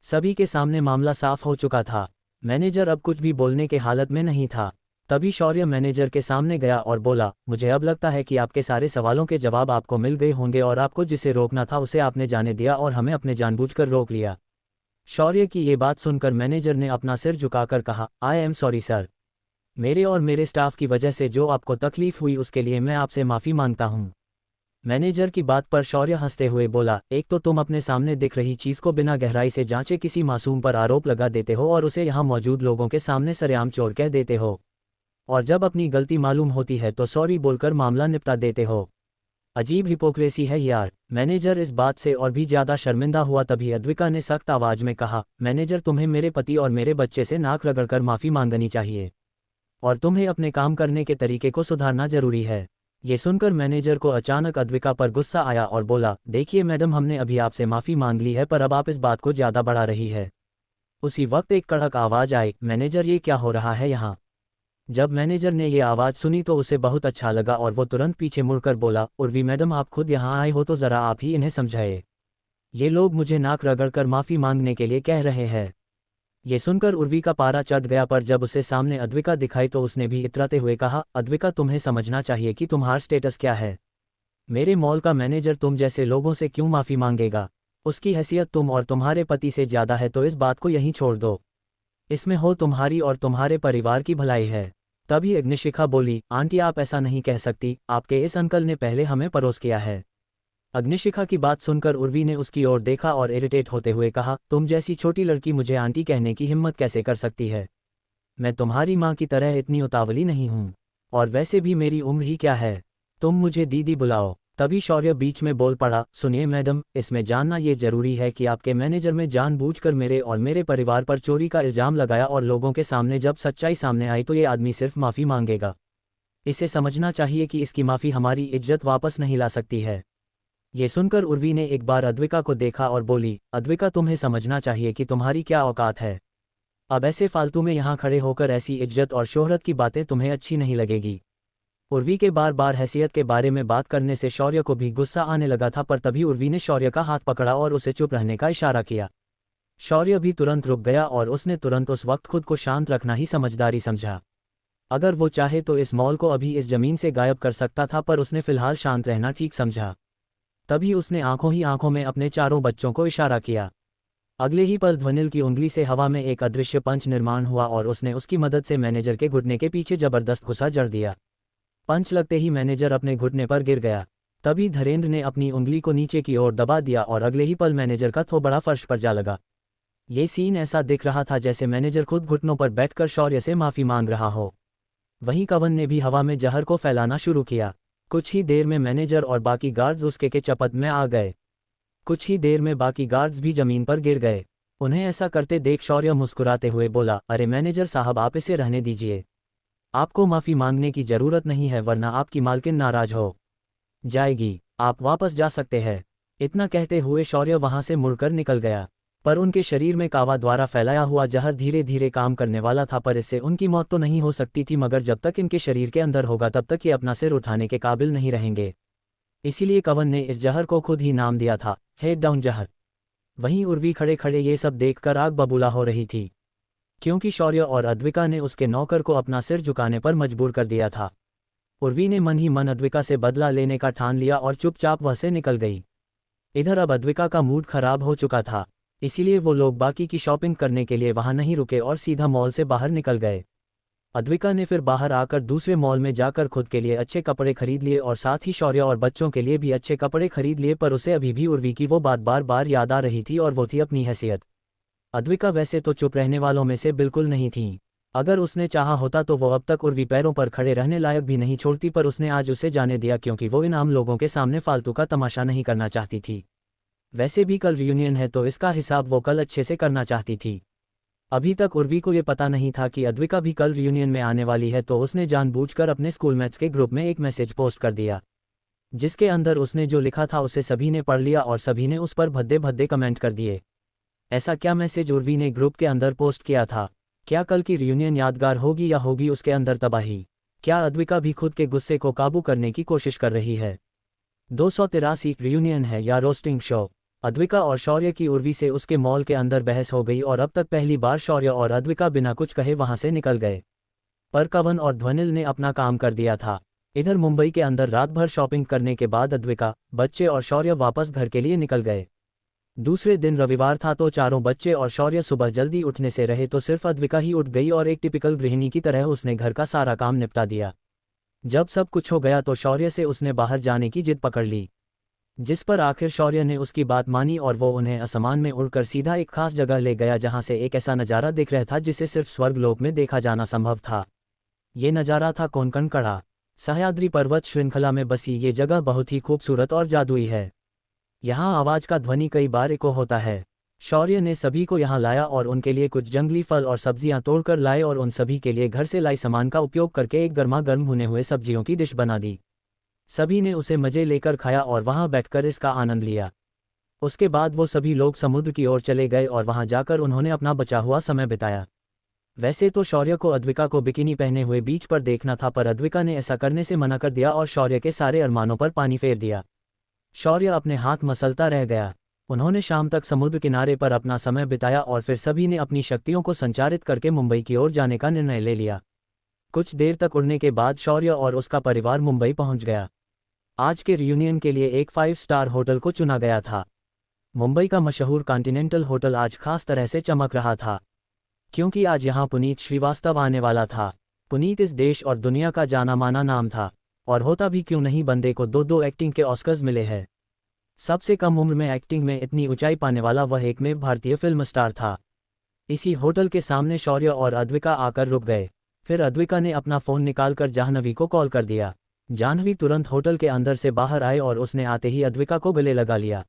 S1: सभी के सामने मामला साफ हो चुका था। मैनेजर अब कुछ भी बोलने के हालत में नहीं था। तभी शौर्य मैनेजर के सामने गया और बोला, मुझे अब लगता है कि आपके सारे सवालों के जवाब आपको मिल गए होंगे और आपको जिसे रोकना था उसे आपने जाने दिया और हमें अपने जानबूझकर रोक लिया। शौर्य की ये बात सुनकर मैनेजर ने अपना सिर झुकाकर कहा, आई एम सॉरी सर। मेरे और मेरे स्टाफ की वजह से जो आपको तकलीफ हुई उसके लिए मैं आपसे माफ़ी मांगता हूँ। मैनेजर की बात पर शौर्य हंसते हुए बोला, एक तो तुम अपने सामने दिख रही चीज़ को बिना गहराई से जांचे किसी मासूम पर आरोप लगा देते हो और उसे यहाँ मौजूद लोगों के सामने सरेआम चोर कह देते हो, और जब अपनी गलती मालूम होती है तो सॉरी बोलकर मामला निपटा देते हो। अजीब हिपोक्रेसी है यार। मैनेजर इस बात से और भी ज्यादा शर्मिंदा हुआ। तभी अद्विका ने सख्त आवाज में कहा, मैनेजर तुम्हें मेरे पति और मेरे बच्चे से नाक रगड़कर माफी मांगनी चाहिए और तुम्हें अपने काम करने के तरीके को सुधारना जरूरी है। ये सुनकर मैनेजर को अचानक अद्विका पर गुस्सा आया और बोला, देखिए मैडम, हमने अभी आपसे माफी मांग ली है पर अब आप इस बात को ज्यादा बढ़ा रही है। उसी वक्त एक कड़क आवाज आई, मैनेजर ये क्या हो रहा है यहाँ। जब मैनेजर ने ये आवाज़ सुनी तो उसे बहुत अच्छा लगा और वो तुरंत पीछे मुड़कर बोला, उर्वी मैडम आप खुद यहाँ आए हो तो ज़रा आप ही इन्हें समझाइए। ये लोग मुझे नाक रगड़कर माफ़ी मांगने के लिए कह रहे हैं। ये सुनकर उर्वी का पारा चढ़ गया, पर जब उसे सामने अद्विका दिखाई तो उसने भी इतराते हुए कहा, अद्विका तुम्हें समझना चाहिए कि तुम्हारा स्टेटस क्या है। मेरे मॉल का मैनेजर तुम जैसे लोगों से क्यों माफ़ी मांगेगा। उसकी हैसियत तुम और तुम्हारे पति से ज़्यादा है, तो इस बात को यहीं छोड़ दो। इसमें हो तुम्हारी और तुम्हारे परिवार की भलाई है। तभी अग्निशिखा बोली, आंटी आप ऐसा नहीं कह सकती, आपके इस अंकल ने पहले हमें परोस किया है। अग्निशिखा की बात सुनकर उर्वी ने उसकी ओर देखा और इरिटेट होते हुए कहा, तुम जैसी छोटी लड़की मुझे आंटी कहने की हिम्मत कैसे कर सकती है। मैं तुम्हारी माँ की तरह इतनी उतावली नहीं हूँ, और वैसे भी मेरी उम्र ही क्या है, तुम मुझे दीदी बुलाओ। तभी शौर्य बीच में बोल पड़ा, सुनिए मैडम, इसमें जानना ये जरूरी है कि आपके मैनेजर में जानबूझकर मेरे और मेरे परिवार पर चोरी का इल्जाम लगाया और लोगों के सामने जब सच्चाई सामने आई तो ये आदमी सिर्फ माफ़ी मांगेगा। इसे समझना चाहिए कि इसकी माफ़ी हमारी इज्जत वापस नहीं ला सकती है। ये सुनकर उर्वी ने एक बार अद्विका को देखा और बोली, अद्विका तुम्हें समझना चाहिए कि तुम्हारी क्या औकात है। अब ऐसे फालतू में यहाँ खड़े होकर ऐसी इज्जत और शोहरत की बातें तुम्हें अच्छी नहीं लगेगी। उर्वी के बार बार हैसियत के बारे में बात करने से शौर्य को भी गुस्सा आने लगा था, पर तभी उर्वी ने शौर्य का हाथ पकड़ा और उसे चुप रहने का इशारा किया। शौर्य भी तुरंत रुक गया और उसने तुरंत उस वक्त खुद को शांत रखना ही समझदारी समझा। अगर वो चाहे तो इस मॉल को अभी इस जमीन से गायब कर सकता था, पर उसने फिलहाल शांत रहना ठीक समझा। तभी उसने आंखों ही आंखों में अपने चारों बच्चों को इशारा किया। अगले ही पल ध्वनिल की उंगली से हवा में एक अदृश्य पंच निर्माण हुआ और उसने उसकी मदद से मैनेजर के घुटने के पीछे जबरदस्त घुसा जड़ दिया। पंच लगते ही मैनेजर अपने घुटने पर गिर गया। तभी धीरेन्द्र ने अपनी उंगली को नीचे की ओर दबा दिया और अगले ही पल मैनेजर का थोबड़ा फर्श पर जा लगा। ये सीन ऐसा दिख रहा था जैसे मैनेजर खुद घुटनों पर बैठकर शौर्य से माफ़ी मांग रहा हो। वहीं कवन ने भी हवा में जहर को फैलाना शुरू किया। कुछ ही देर में मैनेजर और बाकी गार्ड्स उसके के चपत में आ गए। कुछ ही देर में बाकी गार्ड्स भी जमीन पर गिर गए। उन्हें ऐसा करते देख शौर्य मुस्कुराते हुए बोला, अरे मैनेजर साहब आप इसे रहने दीजिए, आपको माफ़ी मांगने की ज़रूरत नहीं है, वरना आपकी मालकिन नाराज हो जाएगी, आप वापस जा सकते हैं। इतना कहते हुए शौर्य वहां से मुड़कर निकल गया, पर उनके शरीर में कावा द्वारा फैलाया हुआ जहर धीरे धीरे काम करने वाला था, पर इससे उनकी मौत तो नहीं हो सकती थी, मगर जब तक इनके शरीर के अंदर होगा तब तक ये अपना सिर उठाने के काबिल नहीं रहेंगे। इसीलिए कवन ने इस जहर को खुद ही नाम दिया था, हेड डाउन जहर। वहीं उर्वी खड़े खड़े ये सब देखकर आग बबूला हो रही थी, क्योंकि शौर्य और अद्विका ने उसके नौकर को अपना सिर झुकाने पर मजबूर कर दिया था। उर्वी ने मन ही मन अद्विका से बदला लेने का ठान लिया और चुपचाप वह से निकल गई। इधर अब अद्विका का मूड खराब हो चुका था, इसीलिए वो लोग बाकी की शॉपिंग करने के लिए वहां नहीं रुके और सीधा मॉल से बाहर निकल गए। अद्विका ने फिर बाहर आकर दूसरे मॉल में जाकर खुद के लिए अच्छे कपड़े खरीद लिए और साथ ही शौर्य और बच्चों के लिए भी अच्छे कपड़े खरीद लिए, पर उसे अभी भी उर्वी की वो बात बार बार याद आ रही थी और वो थी अपनी हैसियत। अद्विका वैसे तो चुप रहने वालों में से बिल्कुल नहीं थी। अगर उसने चाहा होता तो वो अब तक उर्वी पैरों पर खड़े रहने लायक भी नहीं छोड़ती, पर उसने आज उसे जाने दिया क्योंकि वो इन आम लोगों के सामने फालतू का तमाशा नहीं करना चाहती थी। वैसे भी कल रियूनियन है तो इसका हिसाब वो कल अच्छे से करना चाहती थी। अभी तक उर्वी को ये पता नहीं था कि अद्विका भी कल रियूनियन में आने वाली है, तो उसने जानबूझकर अपने स्कूलमेट्स के ग्रुप में एक मैसेज पोस्ट कर दिया, जिसके अंदर उसने जो लिखा था उसे सभी ने पढ़ लिया और सभी ने उस पर भद्दे भद्दे कमेंट कर दिए। ऐसा क्या मैसेज उर्वी ने ग्रुप के अंदर पोस्ट किया था? क्या कल की रियूनियन यादगार होगी या होगी उसके अंदर तबाही? क्या अद्विका भी खुद के गुस्से को काबू करने की कोशिश कर रही है? 283 रियूनियन है या रोस्टिंग शो? अद्विका और शौर्य की उर्वी से उसके मॉल के अंदर बहस हो गई और अब तक पहली बार शौर्य और अद्विका बिना कुछ कहे वहां से निकल गए, पर कवन और ध्वनिल ने अपना काम कर दिया था। इधर मुंबई के अंदर रात भर शॉपिंग करने के बाद अद्विका, बच्चे और शौर्य वापस घर के लिए निकल गए। दूसरे दिन रविवार था तो चारों बच्चे और शौर्य सुबह जल्दी उठने से रहे, तो सिर्फ अद्विका ही उठ गई और एक टिपिकल गृहिणी की तरह उसने घर का सारा काम निपटा दिया। जब सब कुछ हो गया तो शौर्य से उसने बाहर जाने की जिद पकड़ ली, जिस पर आखिर शौर्य ने उसकी बात मानी और वो उन्हें आसमान में उड़कर सीधा एक खास जगह ले गया जहां से एक ऐसा नज़ारा दिख रहा था जिसे सिर्फ स्वर्गलोक में देखा जाना संभव था। ये नज़ारा था कोंकण कड़ा। सह्याद्री पर्वत श्रृंखला में बसी ये जगह बहुत ही खूबसूरत और जादुई है। यहाँ आवाज का ध्वनि कई बार इको होता है। शौर्य ने सभी को यहाँ लाया और उनके लिए कुछ जंगली फल और सब्जियां तोड़कर लाए और उन सभी के लिए घर से लाई सामान का उपयोग करके एक गर्मा गर्म भुने हुए सब्जियों की डिश बना दी। सभी ने उसे मजे लेकर खाया और वहां बैठकर इसका आनंद लिया। उसके बाद वो सभी लोग समुद्र की ओर चले गए और वहां जाकर उन्होंने अपना बचा हुआ समय बिताया। वैसे तो शौर्य को अद्विका को बिकिनी पहने हुए बीच पर देखना था, पर अद्विका ने ऐसा करने से मना कर दिया और शौर्य के सारे अरमानों पर पानी फेर दिया। शौर्य अपने हाथ मसलता रह गया। उन्होंने शाम तक समुद्र किनारे पर अपना समय बिताया और फिर सभी ने अपनी शक्तियों को संचारित करके मुंबई की ओर जाने का निर्णय ले लिया। कुछ देर तक उड़ने के बाद शौर्य और उसका परिवार मुंबई पहुंच गया। आज के रियूनियन के लिए एक 5 स्टार होटल को चुना गया था। मुंबई का मशहूर कॉन्टिनेंटल होटल आज खास तरह से चमक रहा था, क्योंकि आज यहाँ पुनीत श्रीवास्तव आने वाला था। पुनीत इस देश और दुनिया का जाना माना नाम था, और होता भी क्यों नहीं, बंदे को 2 एक्टिंग के ऑस्कर्स मिले हैं। सबसे कम उम्र में एक्टिंग में इतनी ऊंचाई पाने वाला वह एकमेव भारतीय फिल्म स्टार था। इसी होटल के सामने शौर्य और अद्विका आकर रुक गए। फिर अद्विका ने अपना फ़ोन निकालकर जाह्नवी को कॉल कर दिया। जाह्नवी तुरंत होटल के अंदर से बाहर आए और उसने आते ही अद्विका को गले लगा लिया।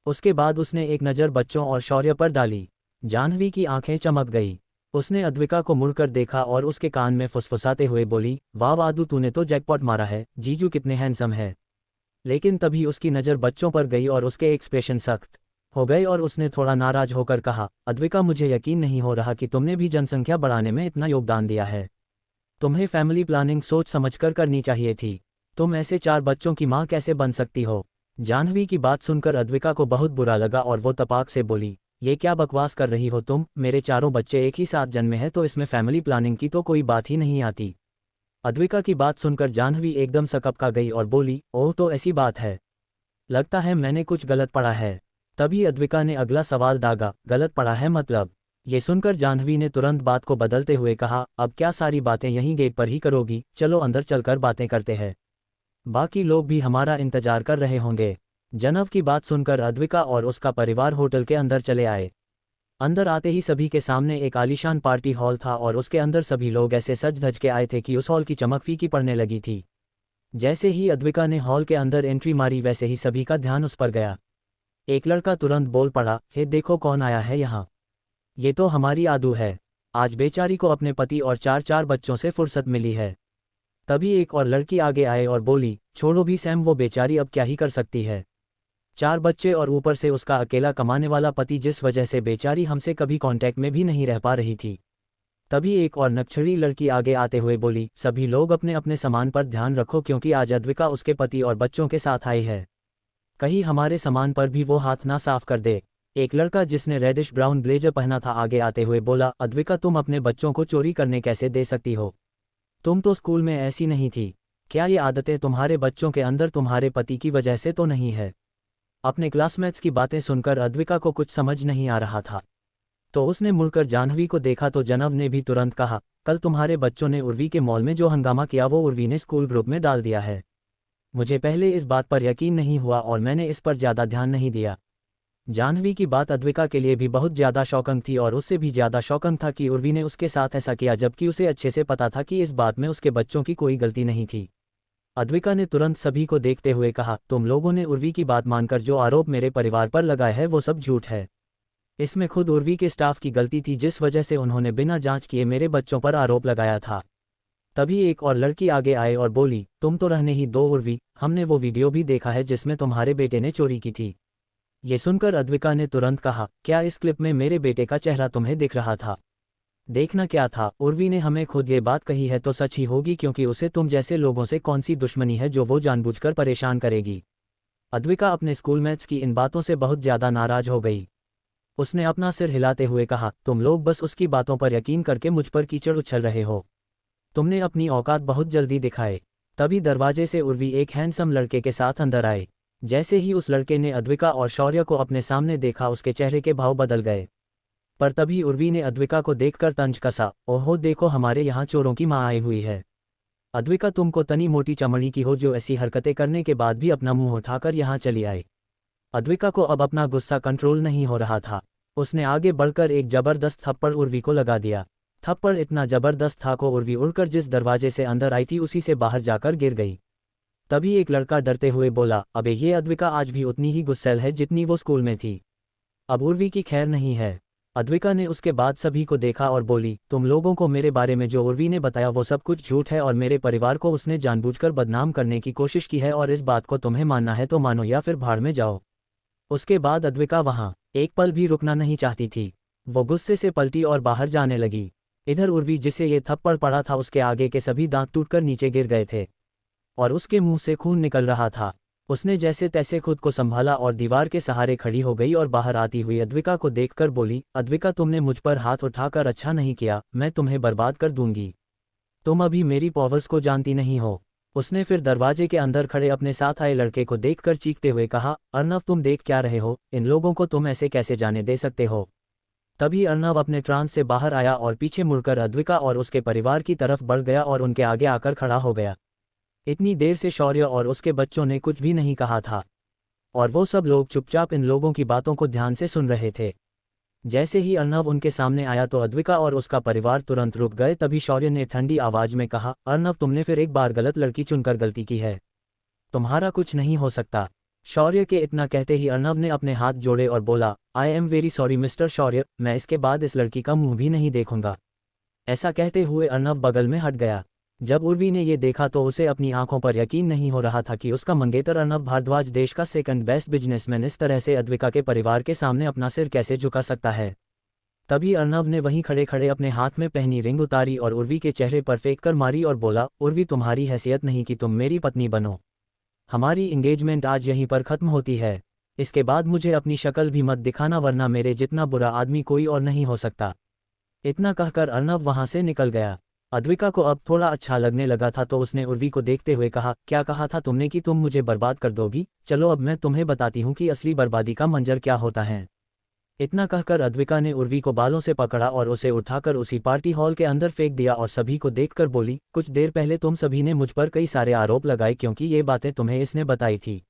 S1: उसके बाद उसने एक नज़र बच्चों और शौर्य पर डाली। जाह्नवी की आंखें चमक गई। उसने अद्विका को मुड़कर देखा और उसके कान में फुसफुसाते हुए बोली, वाह आदू, तूने तो जैकपॉट मारा है, जीजू कितने हैंडसम है। लेकिन तभी उसकी नज़र बच्चों पर गई और उसके एक्सप्रेशन सख्त हो गए और उसने थोड़ा नाराज होकर कहा, अद्विका, मुझे यकीन नहीं हो रहा कि तुमने भी जनसंख्या बढ़ाने में इतना योगदान दिया है। तुम्हें फैमिली प्लानिंग सोच समझकर करनी चाहिए थी। तुम ऐसे 4 बच्चों की माँ कैसे बन सकती हो। जाह्नवी की बात सुनकर अद्विका को बहुत बुरा लगा और वो तपाक से बोली, ये क्या बकवास कर रही हो तुम, मेरे 4 बच्चे एक ही साथ जन्मे हैं तो इसमें फैमिली प्लानिंग की तो कोई बात ही नहीं आती। अद्विका की बात सुनकर जाह्नवी एकदम सकपका गई और बोली, ओह, तो ऐसी बात है। लगता है मैंने कुछ गलत पढ़ा है। तभी अद्विका ने अगला सवाल दागा, गलत पढ़ा है मतलब। ये सुनकर जाह्नवी ने तुरंत बात को बदलते हुए कहा, अब क्या सारी बातें यहीं गेट पर ही करोगी, चलो अंदर चलकर बातें करते हैं। बाकी लोग भी हमारा इंतजार कर रहे होंगे। जनव की बात सुनकर अद्विका और उसका परिवार होटल के अंदर चले आए। अंदर आते ही सभी के सामने एक आलीशान पार्टी हॉल था और उसके अंदर सभी लोग ऐसे सज धज के आए थे कि उस हॉल की चमक फीकी पड़ने लगी थी। जैसे ही अद्विका ने हॉल के अंदर एंट्री मारी वैसे ही सभी का ध्यान उस पर गया। एक लड़का तुरंत बोल पड़ा, हे देखो कौन आया है यहाँ। ये तो हमारी आदू है। आज बेचारी को अपने पति और 4 बच्चों से फुर्सत मिली है। तभी एक और लड़की आगे आए और बोली, छोड़ो भी सैम, वो बेचारी अब क्या ही कर सकती है। 4 बच्चे और ऊपर से उसका अकेला कमाने वाला पति, जिस वजह से बेचारी हमसे कभी कांटेक्ट में भी नहीं रह पा रही थी। तभी एक और नक्सली लड़की आगे आते हुए बोली, सभी लोग अपने अपने सामान पर ध्यान रखो क्योंकि आज अद्विका उसके पति और बच्चों के साथ आई है। कहीं हमारे सामान पर भी वो हाथ ना साफ कर दे। एक लड़का जिसने रेडिश ब्राउन ब्लेजर पहना था आगे आते हुए बोला, अद्विका, तुम अपने बच्चों को चोरी करने कैसे दे सकती हो। तुम तो स्कूल में ऐसी नहीं थी। क्या ये आदतें तुम्हारे बच्चों के अंदर तुम्हारे पति की वजह से तो नहीं है। अपने क्लासमेट्स की बातें सुनकर अद्विका को कुछ समझ नहीं आ रहा था, तो उसने मुड़कर जाह्नवी को देखा तो जनव ने भी तुरंत कहा, कल तुम्हारे बच्चों ने उर्वी के मॉल में जो हंगामा किया वो उर्वी ने स्कूल ग्रुप में डाल दिया है। मुझे पहले इस बात पर यकीन नहीं हुआ और मैंने इस पर ज़्यादा ध्यान नहीं दिया। जाह्नवी की बात अद्विका के लिए भी बहुत ज़्यादा शॉकिंग थी और उससे भी ज़्यादा शॉकिंग था कि उर्वी ने उसके साथ ऐसा किया, जबकि उसे अच्छे से पता था कि इस बात में उसके बच्चों की कोई गलती नहीं थी। अद्विका ने तुरंत सभी को देखते हुए कहा, तुम लोगों ने उर्वी की बात मानकर जो आरोप मेरे परिवार पर लगाए है वो सब झूठ है। इसमें खुद उर्वी के स्टाफ की गलती थी जिस वजह से उन्होंने बिना जांच किए मेरे बच्चों पर आरोप लगाया था। तभी एक और लड़की आगे आए और बोली, तुम तो रहने ही दो उर्वी, हमने वो वीडियो भी देखा है जिसमें तुम्हारे बेटे ने चोरी की थी। ये सुनकर अद्विका ने तुरंत कहा, क्या इस क्लिप में मेरे बेटे का चेहरा तुम्हें दिख रहा था। देखना क्या था, उर्वी ने हमें खुद ये बात कही है तो सच ही होगी क्योंकि उसे तुम जैसे लोगों से कौन सी दुश्मनी है जो वो जानबूझकर परेशान करेगी। अद्विका अपने स्कूलमेट्स की इन बातों से बहुत ज़्यादा नाराज हो गई। उसने अपना सिर हिलाते हुए कहा, तुम लोग बस उसकी बातों पर यकीन करके मुझ पर कीचड़ उछल रहे हो। तुमने अपनी औकात बहुत जल्दी दिखाए। तभी दरवाजे से उर्वी एक हैंडसम लड़के के साथ अंदर आए। जैसे ही उस लड़के ने अद्विका और शौर्य को अपने सामने देखा उसके चेहरे के भाव बदल गए। पर तभी उर्वी ने अद्विका को देखकर तंज कसा, ओहो देखो हमारे यहाँ चोरों की माँ आई हुई है। अद्विका तुमको तनी मोटी चमड़ी की हो जो ऐसी हरकतें करने के बाद भी अपना मुंह उठाकर यहाँ चली आई। अद्विका को अब अपना गुस्सा कंट्रोल नहीं हो रहा था। उसने आगे बढ़कर एक जबरदस्त थप्पड़ उर्वी को लगा दिया। थप्पड़ इतना जबरदस्त था को उर्वी उड़कर जिस दरवाजे से अंदर आई थी उसी से बाहर जाकर गिर गई। तभी एक लड़का डरते हुए बोला, अबे ये अद्विका आज भी उतनी ही गुस्सैल है जितनी वो स्कूल में थी। अब उर्वी की खैर नहीं है। अद्विका ने उसके बाद सभी को देखा और बोली, तुम लोगों को मेरे बारे में जो उर्वी ने बताया वो सब कुछ झूठ है और मेरे परिवार को उसने जानबूझकर बदनाम करने की कोशिश की है और इस बात को तुम्हें मानना है तो मानो या फिर भाड़ में जाओ। उसके बाद अद्विका वहां एक पल भी रुकना नहीं चाहती थी। वो गुस्से से पलटी और बाहर जाने लगी। इधर उर्वी जिसे ये थप्पड़ पड़ा था उसके आगे के सभी दांत टूटकर नीचे गिर गए थे और उसके मुंह से खून निकल रहा था। उसने जैसे तैसे खुद को संभाला और दीवार के सहारे खड़ी हो गई और बाहर आती हुई अद्विका को देखकर बोली, अद्विका तुमने मुझ पर हाथ उठाकर अच्छा नहीं किया, मैं तुम्हें बर्बाद कर दूंगी। तुम अभी मेरी पॉवर्स को जानती नहीं हो। उसने फिर दरवाजे के अंदर खड़े अपने साथ आए लड़के को देखकर चीखते हुए कहा, अर्नव तुम देख क्या रहे हो, इन लोगों को तुम ऐसे कैसे जाने दे सकते हो। तभी अर्नव अपने ट्रांस से बाहर आया और पीछे मुड़कर अद्विका और उसके परिवार की तरफ बढ़ गया और उनके आगे आकर खड़ा हो गया। इतनी देर से शौर्य और उसके बच्चों ने कुछ भी नहीं कहा था और वो सब लोग चुपचाप इन लोगों की बातों को ध्यान से सुन रहे थे। जैसे ही अर्नव उनके सामने आया तो अद्विका और उसका परिवार तुरंत रुक गए। तभी शौर्य ने ठंडी आवाज में कहा, अर्नव तुमने फिर एक बार गलत लड़की चुनकर गलती की है, तुम्हारा कुछ नहीं हो सकता। शौर्य के इतना कहते ही अर्नव ने अपने हाथ जोड़े और बोला, I am very sorry mister Shaurya, मैं इसके बाद इस लड़की का मुंह भी नहीं देखूंगा। ऐसा कहते हुए अर्नव बगल में हट गया। जब उर्वी ने ये देखा तो उसे अपनी आंखों पर यकीन नहीं हो रहा था कि उसका मंगेतर अर्नव भारद्वाज देश का सेकंड बेस्ट बिजनेसमैन इस तरह से अद्विका के परिवार के सामने अपना सिर कैसे झुका सकता है। तभी अर्नव ने वहीं खड़े खड़े अपने हाथ में पहनी रिंग उतारी और उर्वी के चेहरे पर फेंक कर मारी और बोला, उर्वी तुम्हारी हैसियत नहीं कि तुम मेरी पत्नी बनो। हमारी इंगेजमेंट आज यहीं पर खत्म होती है। इसके बाद मुझे अपनी शक्ल भी मत दिखाना वरना मेरे जितना बुरा आदमी कोई और नहीं हो सकता। इतना कहकर अर्नव वहां से निकल गया। अद्विका को अब थोड़ा अच्छा लगने लगा था तो उसने उर्वी को देखते हुए कहा, क्या कहा था तुमने कि तुम मुझे बर्बाद कर दोगी, चलो अब मैं तुम्हें बताती हूँ कि असली बर्बादी का मंजर क्या होता है। इतना कहकर अद्विका ने उर्वी को बालों से पकड़ा और उसे उठाकर उसी पार्टी हॉल के अंदर फेंक दिया और सभी को देखकर बोली, कुछ देर पहले तुम सभी ने मुझ पर कई सारे आरोप लगाए क्योंकि ये बातें तुम्हें इसने बताई थी।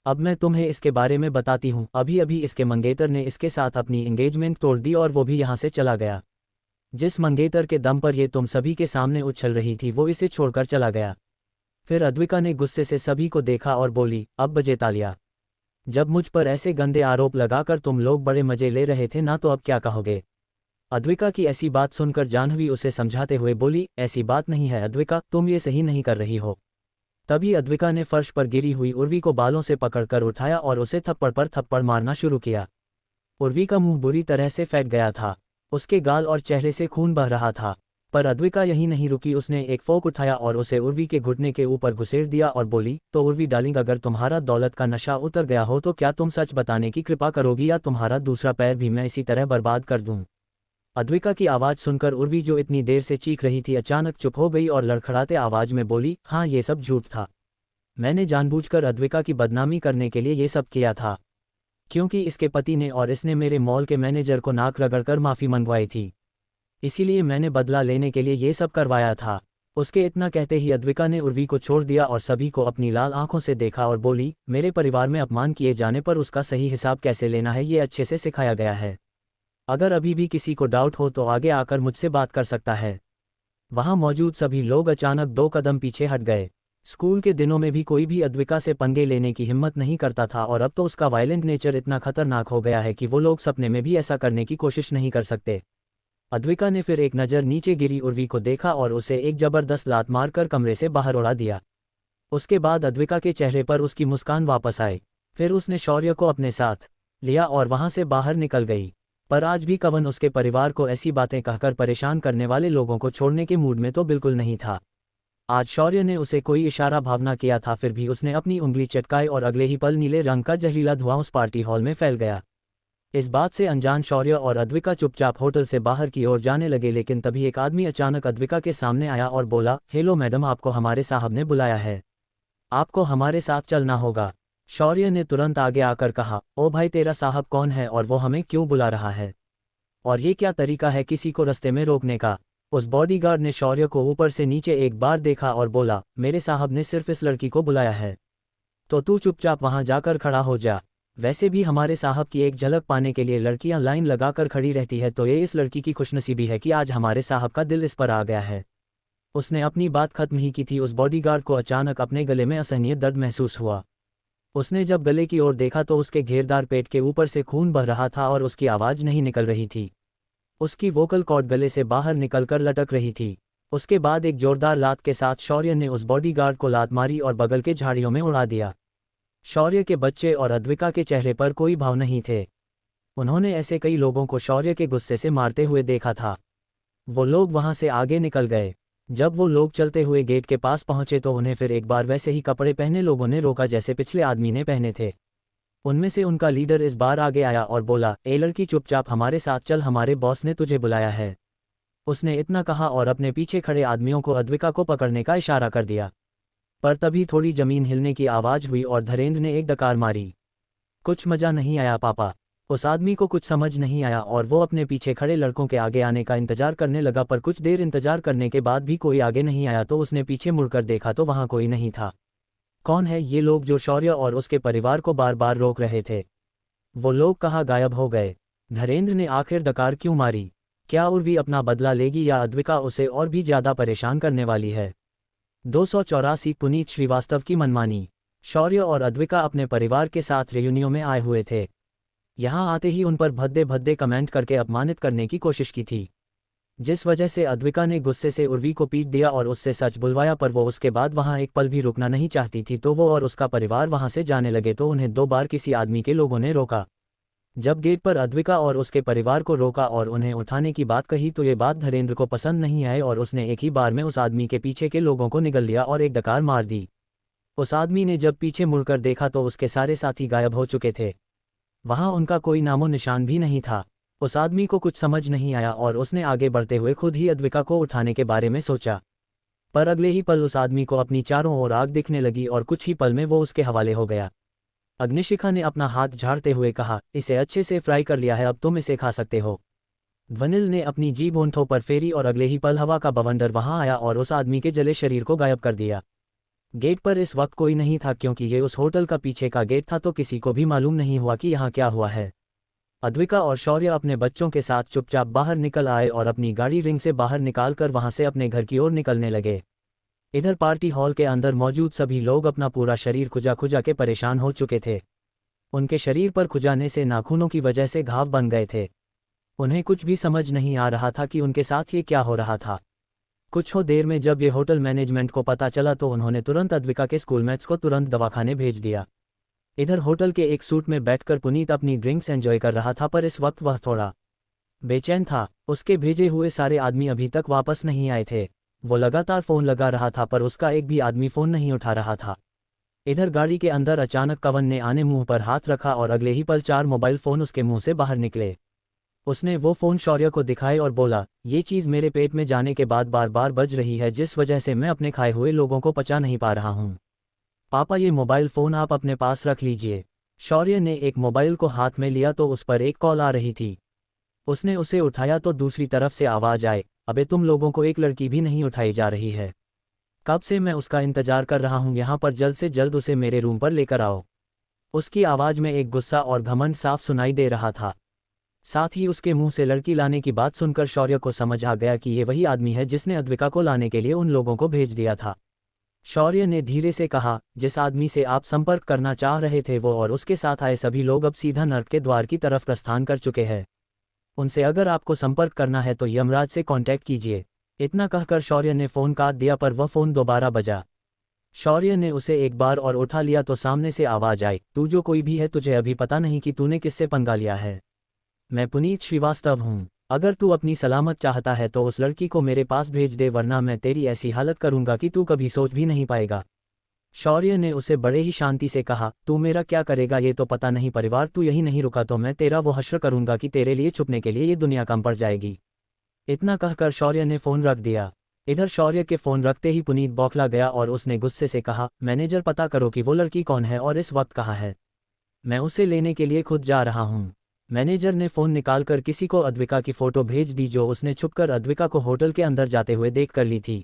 S1: अब मैं तुम्हें इसके बारे में बताती हूँ। अभी अभी इसके मंगेतर ने इसके साथ अपनी एंगेजमेंट तोड़ दी और वो भी यहाँ से चला गया। जिस मंगेतर के दम पर ये तुम सभी के सामने उछल रही थी वो इसे छोड़कर चला गया। फिर अद्विका ने गुस्से से सभी को देखा और बोली, अब बजे तालियां। जब मुझ पर ऐसे गंदे आरोप लगाकर तुम लोग बड़े मजे ले रहे थे ना तो अब क्या कहोगे। अद्विका की ऐसी बात सुनकर जाह्नवी उसे समझाते हुए बोली, ऐसी बात नहीं है अद्विका, तुम ये सही नहीं कर रही हो। तभी अद्विका ने फर्श पर गिरी हुई उर्वी को बालों से पकड़कर उठाया और उसे थप्पड़ पर थप्पड़ मारना शुरू किया। उर्वी का मुंह बुरी तरह से फैट गया था, उसके गाल और चेहरे से खून बह रहा था। पर अद्विका यही नहीं रुकी, उसने एक फोक उठाया और उसे उर्वी के घुटने के ऊपर घुसेड़ दिया और बोली, तो उर्वी डार्लिंग अगर तुम्हारा दौलत का नशा उतर गया हो तो क्या तुम सच बताने की कृपा करोगी या तुम्हारा दूसरा पैर भी मैं इसी तरह बर्बाद कर दूं। अद्विका की आवाज़ सुनकर उर्वी जो इतनी देर से चीख रही थी अचानक चुप हो गई और लड़खड़ाते आवाज़ में बोली, हाँ ये सब झूठ था। मैंने जानबूझकर अद्विका की बदनामी करने के लिए ये सब किया था क्योंकि इसके पति ने और इसने मेरे मॉल के मैनेजर को नाक रगड़कर माफ़ी मंगवाई थी, इसीलिए मैंने बदला लेने के लिए ये सब करवाया था। उसके इतना कहते ही अद्विका ने उर्वी को छोड़ दिया और सभी को अपनी लाल आंखों से देखा और बोली, मेरे परिवार में अपमान किए जाने पर उसका सही हिसाब कैसे लेना है ये अच्छे से सिखाया गया है। अगर अभी भी किसी को डाउट हो तो आगे आकर मुझसे बात कर सकता है। वहां मौजूद सभी लोग अचानक 2 कदम पीछे हट गए। स्कूल के दिनों में भी कोई भी अद्विका से पंगे लेने की हिम्मत नहीं करता था और अब तो उसका वायलेंट नेचर इतना खतरनाक हो गया है कि वो लोग सपने में भी ऐसा करने की कोशिश नहीं कर सकते। अद्विका ने फिर एक नज़र नीचे गिरी उर्वी को देखा और उसे एक जबरदस्त लात मारकर कमरे से बाहर उड़ा दिया। उसके बाद अद्विका के चेहरे पर उसकी मुस्कान वापस आई। फिर उसने शौर्य को अपने साथ लिया और वहां से बाहर निकल गई। पर आज भी कवन उसके परिवार को ऐसी बातें कहकर परेशान करने वाले लोगों को छोड़ने के मूड में तो बिल्कुल नहीं था। आज शौर्य ने उसे कोई इशारा भावना किया था, फिर भी उसने अपनी उंगली चटकाई और अगले ही पल नीले रंग का जहरीला धुआं उस पार्टी हॉल में फैल गया। इस बात से अनजान शौर्य और अद्विका चुपचाप होटल से बाहर की ओर जाने लगे, लेकिन तभी एक आदमी अचानक अद्विका के सामने आया और बोला, हेलो मैडम, आपको हमारे साहब ने बुलाया है, आपको हमारे साथ चलना होगा। शौर्य ने तुरंत आगे आकर कहा, ओ भाई तेरा साहब कौन है और वो हमें क्यों बुला रहा है, और ये क्या तरीका है किसी को रास्ते में रोकने का। उस बॉडीगार्ड ने शौर्य को ऊपर से नीचे एक बार देखा और बोला, मेरे साहब ने सिर्फ इस लड़की को बुलाया है, तो तू चुपचाप वहां जाकर खड़ा हो जा। वैसे भी हमारे साहब की एक झलक पाने के लिए लड़कियां लाइन लगाकर खड़ी रहती है, तो ये इस लड़की की खुशनसीबी है कि आज हमारे साहब का दिल इस पर आ गया है। उसने अपनी बात खत्म ही की थी, उस बॉडीगार्ड को अचानक अपने गले में असहनीय दर्द महसूस हुआ। उसने जब गले की ओर देखा तो उसके घेरदार पेट के ऊपर से खून बह रहा था और उसकी आवाज़ नहीं निकल रही थी। उसकी वोकल कॉर्ड गले से बाहर निकलकर लटक रही थी। उसके बाद एक जोरदार लात के साथ शौर्य ने उस बॉडीगार्ड को लात मारी और बगल के झाड़ियों में उड़ा दिया। शौर्य के बच्चे और अद्विका के चेहरे पर कोई भाव नहीं थे। उन्होंने ऐसे कई लोगों को शौर्य के गुस्से से मारते हुए देखा था। वो लोग वहां से आगे निकल गए। जब वो लोग चलते हुए गेट के पास पहुंचे तो उन्हें फिर एक बार वैसे ही कपड़े पहने लोगों ने रोका जैसे पिछले आदमी ने पहने थे। उनमें से उनका लीडर इस बार आगे आया और बोला, ए लड़की, चुपचाप हमारे साथ चल, हमारे बॉस ने तुझे बुलाया है। उसने इतना कहा और अपने पीछे खड़े आदमियों को अद्विका को पकड़ने का इशारा कर दिया। पर तभी थोड़ी जमीन हिलने की आवाज़ हुई और धीरेन्द्र ने एक डकार मारी। कुछ मजा नहीं आया पापा। उस आदमी को कुछ समझ नहीं आया और वो अपने पीछे खड़े लड़कों के आगे आने का इंतजार करने लगा, पर कुछ देर इंतजार करने के बाद भी कोई आगे नहीं आया तो उसने पीछे मुड़कर देखा तो वहाँ कोई नहीं था। कौन है ये लोग जो शौर्य और उसके परिवार को बार बार रोक रहे थे? वो लोग कहाँ गायब हो गए? धीरेन्द्र ने आखिर डकार क्यों मारी? क्या उर्वी अपना बदला लेगी या अद्विका उसे और भी ज़्यादा परेशान करने वाली है? 284 पुनीत श्रीवास्तव की मनमानी। शौर्य और अद्विका अपने परिवार के साथ रियूनियन में आए हुए थे। यहाँ आते ही उन पर भद्दे भद्दे कमेंट करके अपमानित करने की कोशिश की थी, जिस वजह से अद्विका ने गुस्से से उर्वी को पीट दिया और उससे सच बुलवाया, पर वो उसके बाद वहाँ एक पल भी रुकना नहीं चाहती थी। तो वो और उसका परिवार वहाँ से जाने लगे तो उन्हें 2 बार किसी आदमी के लोगों ने रोका। जब गेट पर अद्विका और उसके परिवार को रोका और उन्हें उठाने की बात कही तो ये बात धीरेन्द्र को पसंद नहीं आई और उसने एक ही बार में उस आदमी के पीछे के लोगों को निगल लिया और एक डकार मार दी। उस आदमी ने जब पीछे मुड़कर देखा तो उसके सारे साथी गायब हो चुके थे। वहाँ उनका कोई नामो निशान भी नहीं था। उस आदमी को कुछ समझ नहीं आया और उसने आगे बढ़ते हुए खुद ही अद्विका को उठाने के बारे में सोचा, पर अगले ही पल उस आदमी को अपनी चारों ओर आग दिखने लगी और कुछ ही पल में वो उसके हवाले हो गया। अग्निशिखा ने अपना हाथ झाड़ते हुए कहा, इसे अच्छे से फ्राई कर लिया है, अब तुम इसे खा सकते हो। वनिल ने अपनी जीभ होंठों पर फेरी और अगले ही पल हवा का बवंडर वहां आया और उस आदमी के जले शरीर को गायब कर दिया। गेट पर इस वक्त कोई नहीं था क्योंकि ये उस होटल का पीछे का गेट था, तो किसी को भी मालूम नहीं हुआ कि यहाँ क्या हुआ है। अद्विका और शौर्य अपने बच्चों के साथ चुपचाप बाहर निकल आए और अपनी गाड़ी रिंग से बाहर निकालकर वहां से अपने घर की ओर निकलने लगे। इधर पार्टी हॉल के अंदर मौजूद सभी लोग अपना पूरा शरीर खुजा खुजा के परेशान हो चुके थे। उनके शरीर पर खुजाने से नाखूनों की वजह से घाव बन गए थे। उन्हें कुछ भी समझ नहीं आ रहा था कि उनके साथ ये क्या हो रहा था। कुछ हो देर में जब ये होटल मैनेजमेंट को पता चला तो उन्होंने तुरंत अद्विका के स्कूलमेट्स को तुरंत दवाखाने भेज दिया। इधर होटल के एक सूट में बैठकर पुनीत अपनी ड्रिंक्स एंजॉय कर रहा था, पर इस वक्त वह थोड़ा बेचैन था। उसके भेजे हुए सारे आदमी अभी तक वापस नहीं आए थे। वो लगातार फ़ोन लगा रहा था पर उसका एक भी आदमी फ़ोन नहीं उठा रहा था। इधर गाड़ी के अंदर अचानक कवन ने आने मुंह पर हाथ रखा और अगले ही पल 4 मोबाइल फ़ोन उसके मुंह से बाहर निकले। उसने वो फ़ोन शौर्य को दिखाए और बोला, ये चीज़ मेरे पेट में जाने के बाद बार बार बज रही है, जिस वजह से मैं अपने खाए हुए लोगों को पचा नहीं पा रहा हूँ। पापा, ये मोबाइल फ़ोन आप अपने पास रख लीजिए। शौर्य ने एक मोबाइल को हाथ में लिया तो उस पर एक कॉल आ रही थी। उसने उसे उठाया तो दूसरी तरफ से आवाज़ आए, अबे तुम लोगों को एक लड़की भी नहीं उठाई जा रही है? कब से मैं उसका इंतजार कर रहा हूँ यहाँ पर, जल्द से जल्द उसे मेरे रूम पर लेकर आओ। उसकी आवाज़ में एक गुस्सा और घमंड साफ सुनाई दे रहा था। साथ ही उसके मुंह से लड़की लाने की बात सुनकर शौर्य को समझ आ गया कि ये वही आदमी है जिसने अद्विका को लाने के लिए उन लोगों को भेज दिया था। शौर्य ने धीरे से कहा, जिस आदमी से आप संपर्क करना चाह रहे थे वो और उसके साथ आए सभी लोग अब सीधा नर्क के द्वार की तरफ प्रस्थान कर चुके हैं। उनसे अगर आपको संपर्क करना है तो यमराज से कांटेक्ट कीजिए। इतना कहकर शौर्य ने फ़ोन काट दिया, पर वह फ़ोन दोबारा बजा। शौर्य ने उसे एक बार और उठा लिया तो सामने से आवाज़ आई, तू जो कोई भी है, तुझे अभी पता नहीं कि तूने किससे पंगा लिया है। मैं पुनीत श्रीवास्तव हूँ। अगर तू अपनी सलामत चाहता है तो उस लड़की को मेरे पास भेज दे, वरना मैं तेरी ऐसी हालत करूँगा कि तू कभी सोच भी नहीं पाएगा। शौर्य ने उसे बड़े ही शांति से कहा, तू मेरा क्या करेगा ये तो पता नहीं, परिवार तू यही नहीं रुका तो मैं तेरा वो हश्र करूँगा कि तेरे लिए छुपने के लिए ये दुनिया कम पड़ जाएगी। इतना कहकर शौर्य ने फ़ोन रख दिया। इधर शौर्य के फ़ोन रखते ही पुनीत बौखला गया और उसने गुस्से से कहा, मैनेजर, पता करो कि वो लड़की कौन है और इस वक्त कहाँ है। मैं उसे लेने के लिए खुद जा रहा हूँ। मैनेजर ने फ़ोन निकालकर किसी को अद्विका की फ़ोटो भेज दी जो उसने छुपकर अद्विका को होटल के अंदर जाते हुए देख कर ली थी।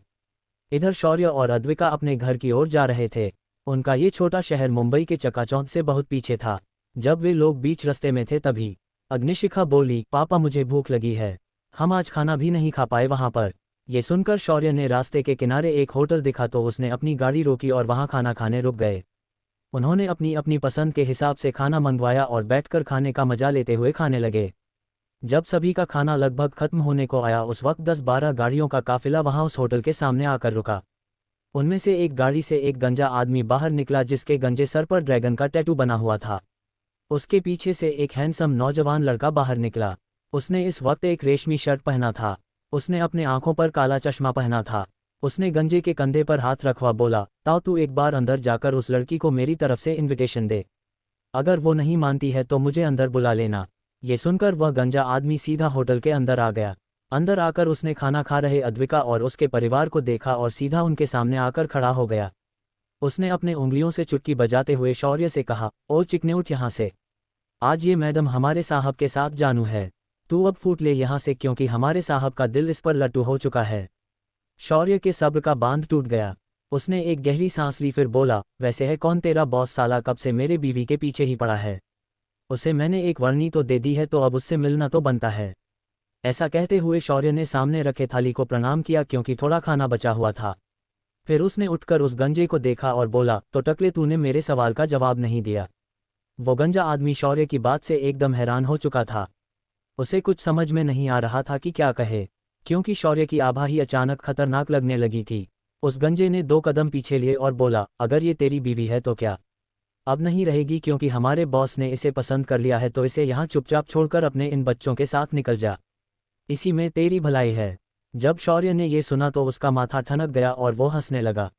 S1: इधर शौर्य और अद्विका अपने घर की ओर जा रहे थे। उनका ये छोटा शहर मुंबई के चकाचौंध से बहुत पीछे था। जब वे लोग बीच रास्ते में थे तभी अग्निशिखा बोली, पापा मुझे भूख लगी है, हम आज खाना भी नहीं खा पाए वहां पर। ये सुनकर शौर्य ने रास्ते के किनारे एक होटल दिखा तो उसने अपनी गाड़ी रोकी और वहां खाना खाने रुक गए। उन्होंने अपनी अपनी पसंद के हिसाब से खाना मंगवाया और बैठकर खाने का मजा लेते हुए खाने लगे। जब सभी का खाना लगभग खत्म होने को आया उस वक्त 10-12 गाड़ियों का काफिला वहां उस होटल के सामने आकर रुका। उनमें से एक गाड़ी से एक गंजा आदमी बाहर निकला जिसके गंजे सर पर ड्रैगन का टैटू बना हुआ था। उसके पीछे से एक हैंडसम नौजवान लड़का बाहर निकला। उसने इस वक्त एक रेशमी शर्ट पहना था। उसने अपने आंखों पर काला चश्मा पहना था। उसने गंजे के कंधे पर हाथ रखवा बोला, ताऊ तू एक बार अंदर जाकर उस लड़की को मेरी तरफ से इनविटेशन दे, अगर वो नहीं मानती है तो मुझे अंदर बुला लेना। ये सुनकर वह गंजा आदमी सीधा होटल के अंदर आ गया। अंदर आकर उसने खाना खा रहे अद्विका और उसके परिवार को देखा और सीधा उनके सामने आकर खड़ा हो गया। उसने अपने उंगलियों से चुटकी बजाते हुए शौर्य से कहा, ओ चिकने उठ यहाँ से, आज ये मैडम हमारे साहब के साथ जानू है, तू अब फूट ले यहाँ से क्योंकि हमारे साहब का दिल इस पर लट्टू हो चुका है। शौर्य के सब्र का बांध टूट गया। उसने एक गहरी सांस ली फिर बोला, वैसे है कौन तेरा बॉस, साला कब से मेरे बीवी के पीछे ही पड़ा है, उसे मैंने एक वर्णी तो दे दी है तो अब उससे मिलना तो बनता है। ऐसा कहते हुए शौर्य ने सामने रखे थाली को प्रणाम किया क्योंकि थोड़ा खाना बचा हुआ था। फिर उसने उठकर उस गंजे को देखा और बोला, तो टकले तूने मेरे सवाल का जवाब नहीं दिया। वो गंजा आदमी शौर्य की बात से एकदम हैरान हो चुका था। उसे कुछ समझ में नहीं आ रहा था कि क्या कहे, क्योंकि शौर्य की आभा ही अचानक खतरनाक लगने लगी थी। उस गंजे ने 2 कदम पीछे लिए और बोला, अगर ये तेरी बीवी है तो क्या अब नहीं रहेगी, क्योंकि हमारे बॉस ने इसे पसंद कर लिया है तो इसे यहाँ चुपचाप छोड़कर अपने इन बच्चों के साथ निकल जा, इसी में तेरी भलाई है। जब शौर्य ने ये सुना तो उसका माथा ठनक गया और वो हंसने लगा,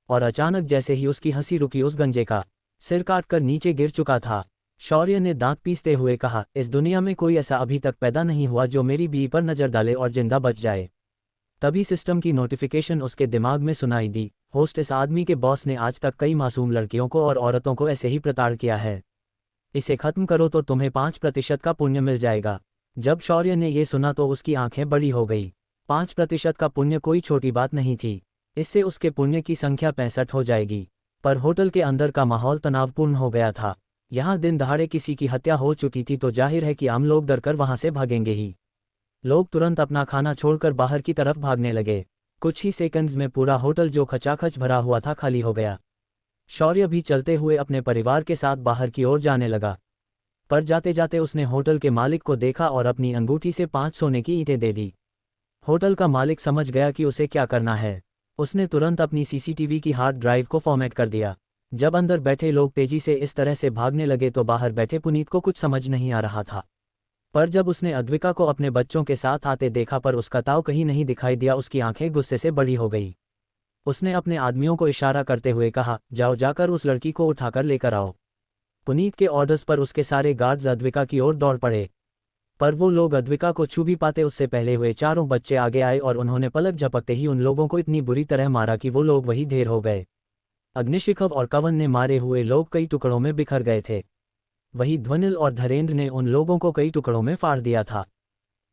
S1: और अचानक जैसे ही उसकी हंसी रुकी उस गंजे का सिर काटकर नीचे गिर चुका था। शौर्य ने दांत पीसते हुए कहा, इस दुनिया में कोई ऐसा अभी तक पैदा नहीं हुआ जो मेरी बीवी पर नजर डाले और जिंदा बच जाए। तभी सिस्टम की नोटिफिकेशन उसके दिमाग में सुनाई दी, होस्ट, इस आदमी के बॉस ने आज तक कई मासूम लड़कियों को और औरतों को ऐसे ही प्रताड़ित किया है, इसे खत्म करो तो तुम्हें 5% का पुण्य मिल जाएगा। जब शौर्य ने यह सुना तो उसकी आंखें बड़ी हो गई। 5% का पुण्य कोई छोटी बात नहीं थी, इससे उसके पुण्य की संख्या 65 हो जाएगी। पर होटल के अंदर का माहौल तनावपूर्ण हो गया था। यहाँ दिन दहाड़े किसी की हत्या हो चुकी थी तो जाहिर है कि आम लोग डरकर वहां से भागेंगे ही। लोग तुरंत अपना खाना छोड़कर बाहर की तरफ भागने लगे। कुछ ही सेकंड्स में पूरा होटल जो खचाखच भरा हुआ था खाली हो गया। शौर्य भी चलते हुए अपने परिवार के साथ बाहर की ओर जाने लगा, पर जाते जाते उसने होटल के मालिक को देखा और अपनी अंगूठी से 5 सोने की ईंटें दे दी। होटल का मालिक समझ गया कि उसे क्या करना है। उसने तुरंत अपनी सीसीटीवी की हार्ड ड्राइव को फॉर्मेट कर दिया। जब अंदर बैठे लोग तेजी से इस तरह से भागने लगे तो बाहर बैठे पुनीत को कुछ समझ नहीं आ रहा था। पर जब उसने अद्विका को अपने बच्चों के साथ आते देखा पर उसका ताव कहीं नहीं दिखाई दिया, उसकी आंखें गुस्से से बड़ी हो गई। उसने अपने आदमियों को इशारा करते हुए कहा, जाओ जाकर उस लड़की को उठाकर लेकर आओ। पुनीत के ऑर्डर्स पर उसके सारे गार्ड्स अद्विका की ओर दौड़ पड़े, पर वो लोग अद्विका को छू भी पाते उससे पहले हुए चारों बच्चे आगे आए और उन्होंने पलक झपकते ही उन लोगों को इतनी बुरी तरह मारा कि वो लोग वही ढेर हो गए। अग्निशिखव और कवन ने मारे हुए लोग कई टुकड़ों में बिखर गए थे, वही ध्वनिल और धरेंद्र ने उन लोगों को कई टुकड़ों में फाड़ दिया था।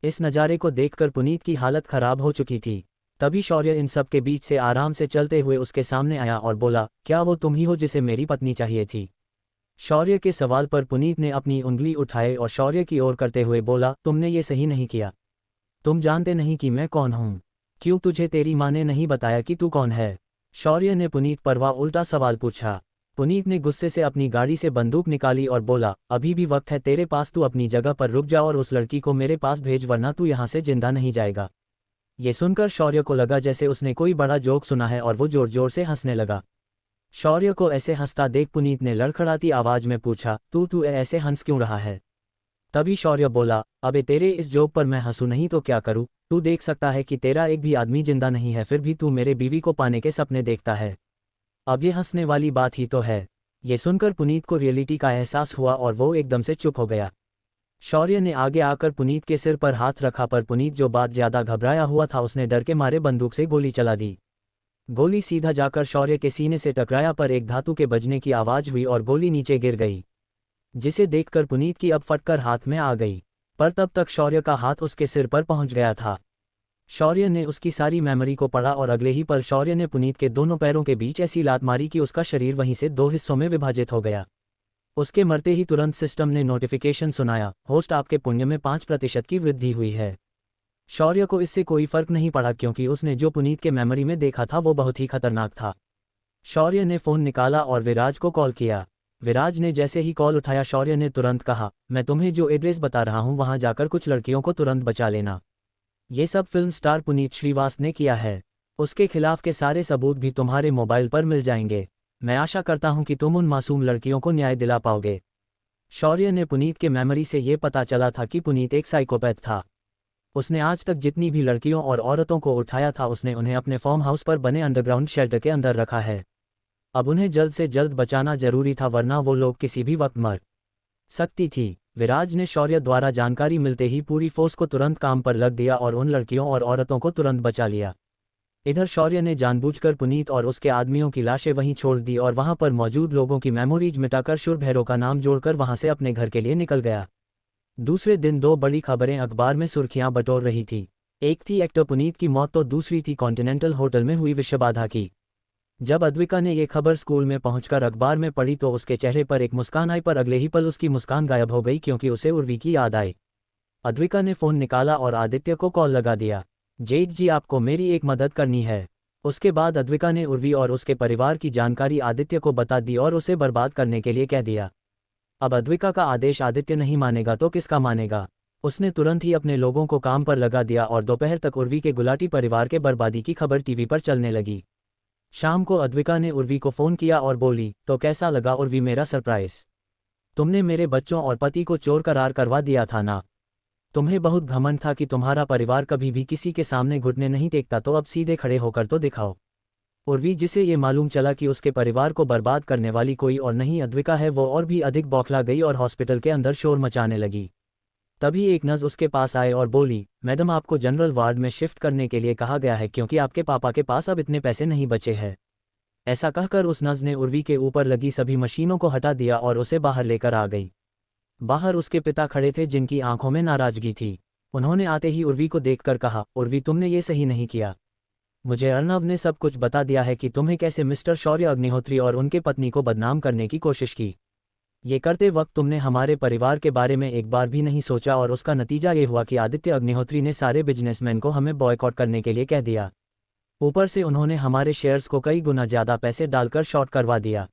S1: इस नज़ारे को देखकर पुनीत की हालत खराब हो चुकी थी। तभी शौर्य इन सब के बीच से आराम से चलते हुए उसके सामने आया और बोला, क्या वो तुम ही हो जिसे मेरी पत्नी चाहिए थी? शौर्य के सवाल पर पुनीत ने अपनी उंगली उठाए और शौर्य की ओर करते हुए बोला, तुमने ये सही नहीं किया। तुम जानते नहीं कि मैं कौन हूँ? क्यों तुझे तेरी माँ ने नहीं बताया कि तू कौन है? शौर्य ने पुनीत पर वह उल्टा सवाल पूछा। पुनीत ने गुस्से से अपनी गाड़ी से बंदूक निकाली और बोला, अभी भी वक्त है तेरे पास, तू अपनी जगह पर रुक जा और उस लड़की को मेरे पास भेज वरना तू यहाँ से जिंदा नहीं जाएगा। ये सुनकर शौर्य को लगा जैसे उसने कोई बड़ा जोक सुना है और वो जोर जोर से हंसने लगा। शौर्य को ऐसे हंसता देख पुनीत ने लड़खड़ाती आवाज में पूछा, तू ऐसे हंस क्यों रहा है? तभी शौर्य बोला, अबे तेरे इस जोक पर मैं हंसूं नहीं तो क्या करूं? तू देख सकता है कि तेरा एक भी आदमी जिंदा नहीं है, फिर भी तू मेरे बीवी को पाने के सपने देखता है। अब ये हंसने वाली बात ही तो है। ये सुनकर पुनीत को रियलिटी का एहसास हुआ और वो एकदम से चुप हो गया। शौर्य ने आगे आकर पुनीत के सिर पर हाथ रखा, पर पुनीत जो बात ज्यादा घबराया हुआ था उसने डर के मारे बंदूक से गोली चला दी। गोली सीधा जाकर शौर्य के सीने से टकराया पर एक धातु के बजने की आवाज हुई और गोली नीचे गिर गई, जिसे देखकर पुनीत की अब फटकर हाथ में आ गई। पर तब तक शौर्य का हाथ उसके सिर पर पहुंच गया था। शौर्य ने उसकी सारी मेमोरी को पढ़ा और अगले ही पल शौर्य ने पुनीत के दोनों पैरों के बीच ऐसी लात मारी कि उसका शरीर वहीं से 2 हिस्सों में विभाजित हो गया। उसके मरते ही तुरंत सिस्टम ने नोटिफिकेशन सुनाया, होस्ट आपके पुण्य में 5% की वृद्धि हुई है। शौर्य को इससे कोई फर्क नहीं पड़ा क्योंकि उसने जो पुनीत के मेमोरी में देखा था वो बहुत ही खतरनाक था। शौर्य ने फ़ोन निकाला और विराज को कॉल किया। विराज ने जैसे ही कॉल उठाया शौर्य ने तुरंत कहा, मैं तुम्हें जो एड्रेस बता रहा हूँ वहाँ जाकर कुछ लड़कियों को तुरंत बचा लेना। ये सब फिल्म स्टार पुनीत श्रीवास ने किया है। उसके खिलाफ के सारे सबूत भी तुम्हारे मोबाइल पर मिल जाएंगे। मैं आशा करता हूं कि तुम उन मासूम लड़कियों को न्याय दिला पाओगे। शौर्य ने पुनीत के मेमोरी से ये पता चला था कि पुनीत एक साइकोपैथ था। उसने आज तक जितनी भी लड़कियों और औरतों को उठाया था उसने उन्हें अपने फार्म हाउस पर बने अंडरग्राउंड शेल्टर के अंदर रखा है। अब उन्हें जल्द से जल्द बचाना जरूरी था वरना वो लोग किसी भी वक्त मर सकती थी। विराज ने शौर्य द्वारा जानकारी मिलते ही पूरी फोर्स को तुरंत काम पर लग दिया और उन लड़कियों और औरतों को तुरंत बचा लिया। इधर शौर्य ने जानबूझकर पुनीत और उसके आदमियों की लाशें वहीं छोड़ दी और वहां पर मौजूद लोगों की मेमोरीज मिटाकर शूरभैरव का नाम जोड़कर वहां से अपने घर के लिए निकल गया। दूसरे दिन दो बड़ी खबरें अखबार में सुर्खियां बटोर रही थी। एक थी एक्टर पुनीत की मौत तो दूसरी थी कॉन्टिनेंटल होटल में हुई विषबाधा की। जब अद्विका ने ये खबर स्कूल में पहुंचकर अखबार में पढ़ी तो उसके चेहरे पर एक मुस्कान आई पर अगले ही पल उसकी मुस्कान गायब हो गई क्योंकि उसे उर्वी की याद आई। अद्विका ने फ़ोन निकाला और आदित्य को कॉल लगा दिया। जेठ जी आपको मेरी एक मदद करनी है। उसके बाद अद्विका ने उर्वी और उसके परिवार की जानकारी आदित्य को बता दी और उसे बर्बाद करने के लिए कह दिया। अब अद्विका का आदेश आदित्य नहीं मानेगा तो किसका मानेगा। उसने तुरंत ही अपने लोगों को काम पर लगा दिया और दोपहर तक उर्वी के गुलाटी परिवार के बर्बादी की खबर टीवी पर चलने लगी। शाम को अद्विका ने उर्वी को फ़ोन किया और बोली, तो कैसा लगा उर्वी मेरा सरप्राइज़? तुमने मेरे बच्चों और पति को चोर करार करवा दिया था ना। तुम्हें बहुत घमंड था कि तुम्हारा परिवार कभी भी किसी के सामने घुटने नहीं टेकता तो अब सीधे खड़े होकर तो दिखाओ। उर्वी जिसे ये मालूम चला कि उसके परिवार को बर्बाद करने वाली कोई और नहीं अद्विका है वो और भी अधिक बौखला गई और हॉस्पिटल के अंदर शोर मचाने लगी। तभी एक नर्स उसके पास आए और बोली, मैडम आपको जनरल वार्ड में शिफ्ट करने के लिए कहा गया है क्योंकि आपके पापा के पास अब इतने पैसे नहीं बचे हैं। ऐसा कहकर उस नर्स ने उर्वी के ऊपर लगी सभी मशीनों को हटा दिया और उसे बाहर लेकर आ गई। बाहर उसके पिता खड़े थे जिनकी आंखों में नाराजगी थी। उन्होंने आते ही उर्वी को देखकर कहा, उर्वी तुमने ये सही नहीं किया। मुझे अर्णव ने सब कुछ बता दिया है कि तुम्हें कैसे मिस्टर शौर्य अग्निहोत्री और उनके पत्नी को बदनाम करने की कोशिश की। ये करते वक्त तुमने हमारे परिवार के बारे में एक बार भी नहीं सोचा और उसका नतीजा ये हुआ कि आदित्य अग्निहोत्री ने सारे बिजनेसमैन को हमें बॉयकॉट करने के लिए कह दिया। ऊपर से उन्होंने हमारे शेयर्स को कई गुना ज़्यादा पैसे डालकर शॉर्ट करवा दिया।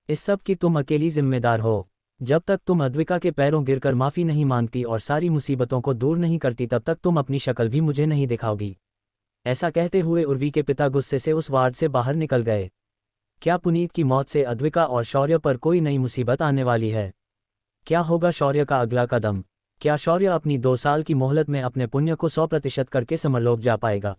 S1: इस सब की तुम अकेली जिम्मेदार हो। जब तक तुम अद्विका के पैरों गिरकर माफ़ी नहीं मांगती और सारी मुसीबतों को दूर नहीं करती तब तक तुम अपनी शक्ल भी मुझे नहीं दिखाओगी। ऐसा कहते हुए उर्वी के पिता गुस्से से उस वार्ड से बाहर निकल गए। क्या पुनीत की मौत से अद्विका और शौर्य पर कोई नई मुसीबत आने वाली है? क्या होगा शौर्य का अगला कदम? क्या शौर्य अपनी 2 साल की मोहलत में अपने पुण्य को 100% करके समरलोक जा पाएगा?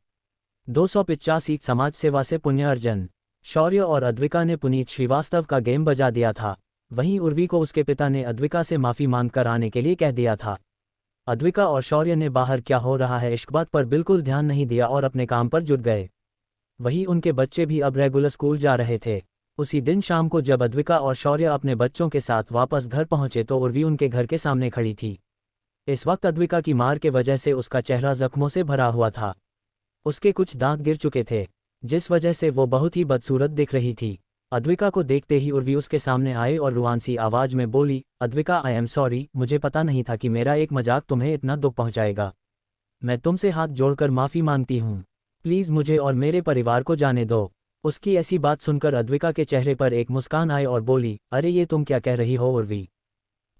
S1: 285 समाज सेवा से पुण्य अर्जन। शौर्य और अद्विका ने पुनीत श्रीवास्तव का गेम बजा दिया था। वहीं उर्वी को उसके पिता ने अद्विका से माफ़ी मांगकर आने के लिए कह दिया था। अद्विका और शौर्य ने बाहर क्या हो रहा है इश्क बात पर बिल्कुल ध्यान नहीं दिया और अपने काम पर जुट गए। वहीं उनके बच्चे भी अब रेगुलर स्कूल जा रहे थे। उसी दिन शाम को जब अद्विका और शौर्य अपने बच्चों के साथ वापस घर पहुंचे तो उर्वी उनके घर के सामने खड़ी थी। इस वक्त अद्विका की मार के वजह से उसका चेहरा जख्मों से भरा हुआ था। उसके कुछ दांत गिर चुके थे जिस वजह से वो बहुत ही बदसूरत दिख रही थी। अद्विका को देखते ही उर्वी उसके सामने आए और रुआंसी आवाज में बोली, अद्विका आई एम सॉरी, मुझे पता नहीं था कि मेरा एक मजाक तुम्हें इतना दुख पहुंचाएगा। मैं तुमसे हाथ जोड़कर माफ़ी मांगती हूँ। प्लीज़ मुझे और मेरे परिवार को जाने दो। उसकी ऐसी बात सुनकर अद्विका के चेहरे पर एक मुस्कान आई और बोली, अरे ये तुम क्या कह रही हो उर्वी?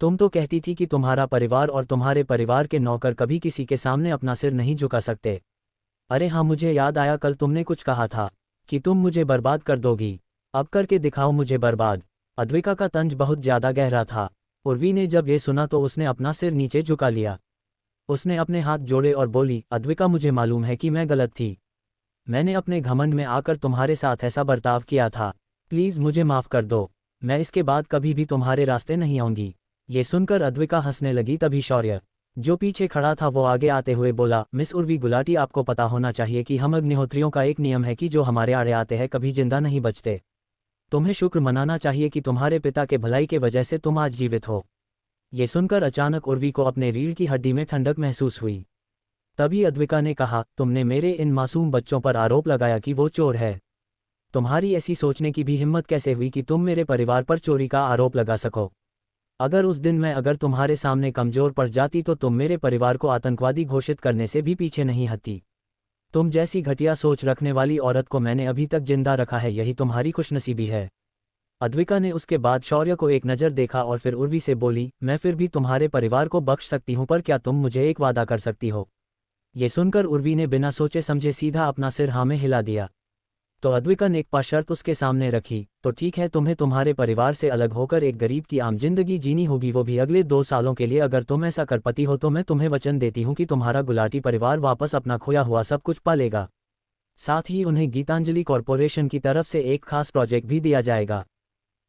S1: तुम तो कहती थी कि तुम्हारा परिवार और तुम्हारे परिवार के नौकर कभी किसी के सामने अपना सिर नहीं झुका सकते। अरे हाँ मुझे याद आया, कल तुमने कुछ कहा था कि तुम मुझे बर्बाद कर दोगी। अब करके दिखाओ मुझे बर्बाद। अद्विका का तंज बहुत ज़्यादा गहरा था। उर्वी ने जब ये सुना तो उसने अपना सिर नीचे झुका लिया। उसने अपने हाथ जोड़े और बोली, अद्विका मुझे मालूम है कि मैं गलत थी। मैंने अपने घमंड में आकर तुम्हारे साथ ऐसा बर्ताव किया था। प्लीज़ मुझे माफ़ कर दो। मैं इसके बाद कभी भी तुम्हारे रास्ते नहीं आऊँगी। ये सुनकर अद्विका हंसने लगी। तभी शौर्य जो पीछे खड़ा था वो आगे आते हुए बोला, मिस उर्वी गुलाटी आपको पता होना चाहिए कि हम अग्निहोत्रियों का एक नियम है कि जो हमारे आड़े आते हैं कभी जिंदा नहीं बचते। तुम्हें शुक्र मनाना चाहिए कि तुम्हारे पिता के भलाई के वजह से तुम आज जीवित हो। ये सुनकर अचानक उर्वी को अपने रीढ़ की हड्डी में ठंडक महसूस हुई। तभी अद्विका ने कहा, तुमने मेरे इन मासूम बच्चों पर आरोप लगाया कि वो चोर है। तुम्हारी ऐसी सोचने की भी हिम्मत कैसे हुई कि तुम मेरे परिवार पर चोरी का आरोप लगा सको? अगर उस दिन मैं अगर तुम्हारे सामने कमजोर पड़ जाती तो तुम मेरे परिवार को आतंकवादी घोषित करने से भी पीछे नहीं हटती। तुम जैसी घटिया सोच रखने वाली औरत को मैंने अभी तक जिंदा रखा है, यही तुम्हारी खुशनसीबी है। अद्विका ने उसके बाद शौर्य को एक नज़र देखा और फिर उर्वी से बोली, मैं फिर भी तुम्हारे परिवार को बख्श सकती हूँ, पर क्या तुम मुझे एक वादा कर सकती हो? ये सुनकर उर्वी ने बिना सोचे समझे सीधा अपना सिर हाँ में हिला दिया। तो अद्विका ने एक पास शर्त उसके सामने रखी, तो ठीक है, तुम्हें तुम्हारे परिवार से अलग होकर एक गरीब की आम जिंदगी जीनी होगी, वो भी अगले 2 सालों के लिए। अगर तुम ऐसा कर पाती हो तो मैं तुम्हें वचन देती हूँ कि तुम्हारा गुलाटी परिवार वापस अपना खोया हुआ सब कुछ पालेगा। साथ ही उन्हें गीतांजलि कॉरपोरेशन की तरफ से एक खास प्रोजेक्ट भी दिया जाएगा।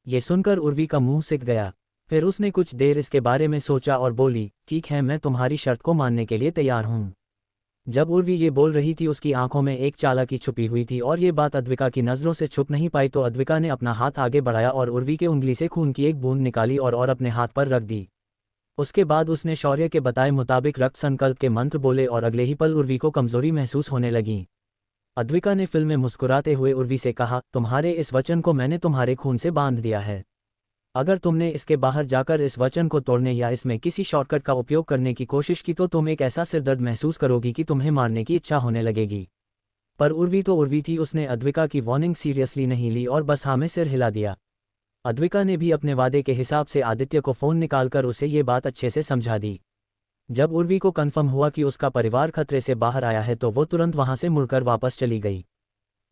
S1: ये सुनकर उर्वी का मुंह सिक गया। फिर उसने कुछ देर इसके बारे में सोचा और बोली, ठीक है, मैं तुम्हारी शर्त को मानने के लिए तैयार हूँ। जब उर्वी ये बोल रही थी उसकी आंखों में एक चालाकी छुपी हुई थी और ये बात अद्विका की नज़रों से छुप नहीं पाई। तो अद्विका ने अपना हाथ आगे बढ़ाया और उर्वी के उंगली से खून की एक बूंद निकाली और अपने हाथ पर रख दी। उसके बाद उसने शौर्य के बताए मुताबिक रक्त संकल्प के मंत्र बोले और अगले ही पल उर्वी को कमजोरी महसूस होने लगी। अद्विका ने फिल्म में मुस्कुराते हुए उर्वी से कहा, तुम्हारे इस वचन को मैंने तुम्हारे खून से बांध दिया है। अगर तुमने इसके बाहर जाकर इस वचन को तोड़ने या इसमें किसी शॉर्टकट का उपयोग करने की कोशिश की तो तुम एक ऐसा सिरदर्द महसूस करोगी कि तुम्हें मारने की इच्छा होने लगेगी। पर उर्वी तो उर्वी थी, उसने अद्विका की वार्निंग सीरियसली नहीं ली और बस हाँ में सिर हिला दिया। अद्विका ने भी अपने वादे के हिसाब से आदित्य को फ़ोन निकालकर उसे ये बात अच्छे से समझा दी। जब उर्वी को कन्फर्म हुआ कि उसका परिवार खतरे से बाहर आया है तो वो तुरंत वहां से मुड़कर वापस चली गई।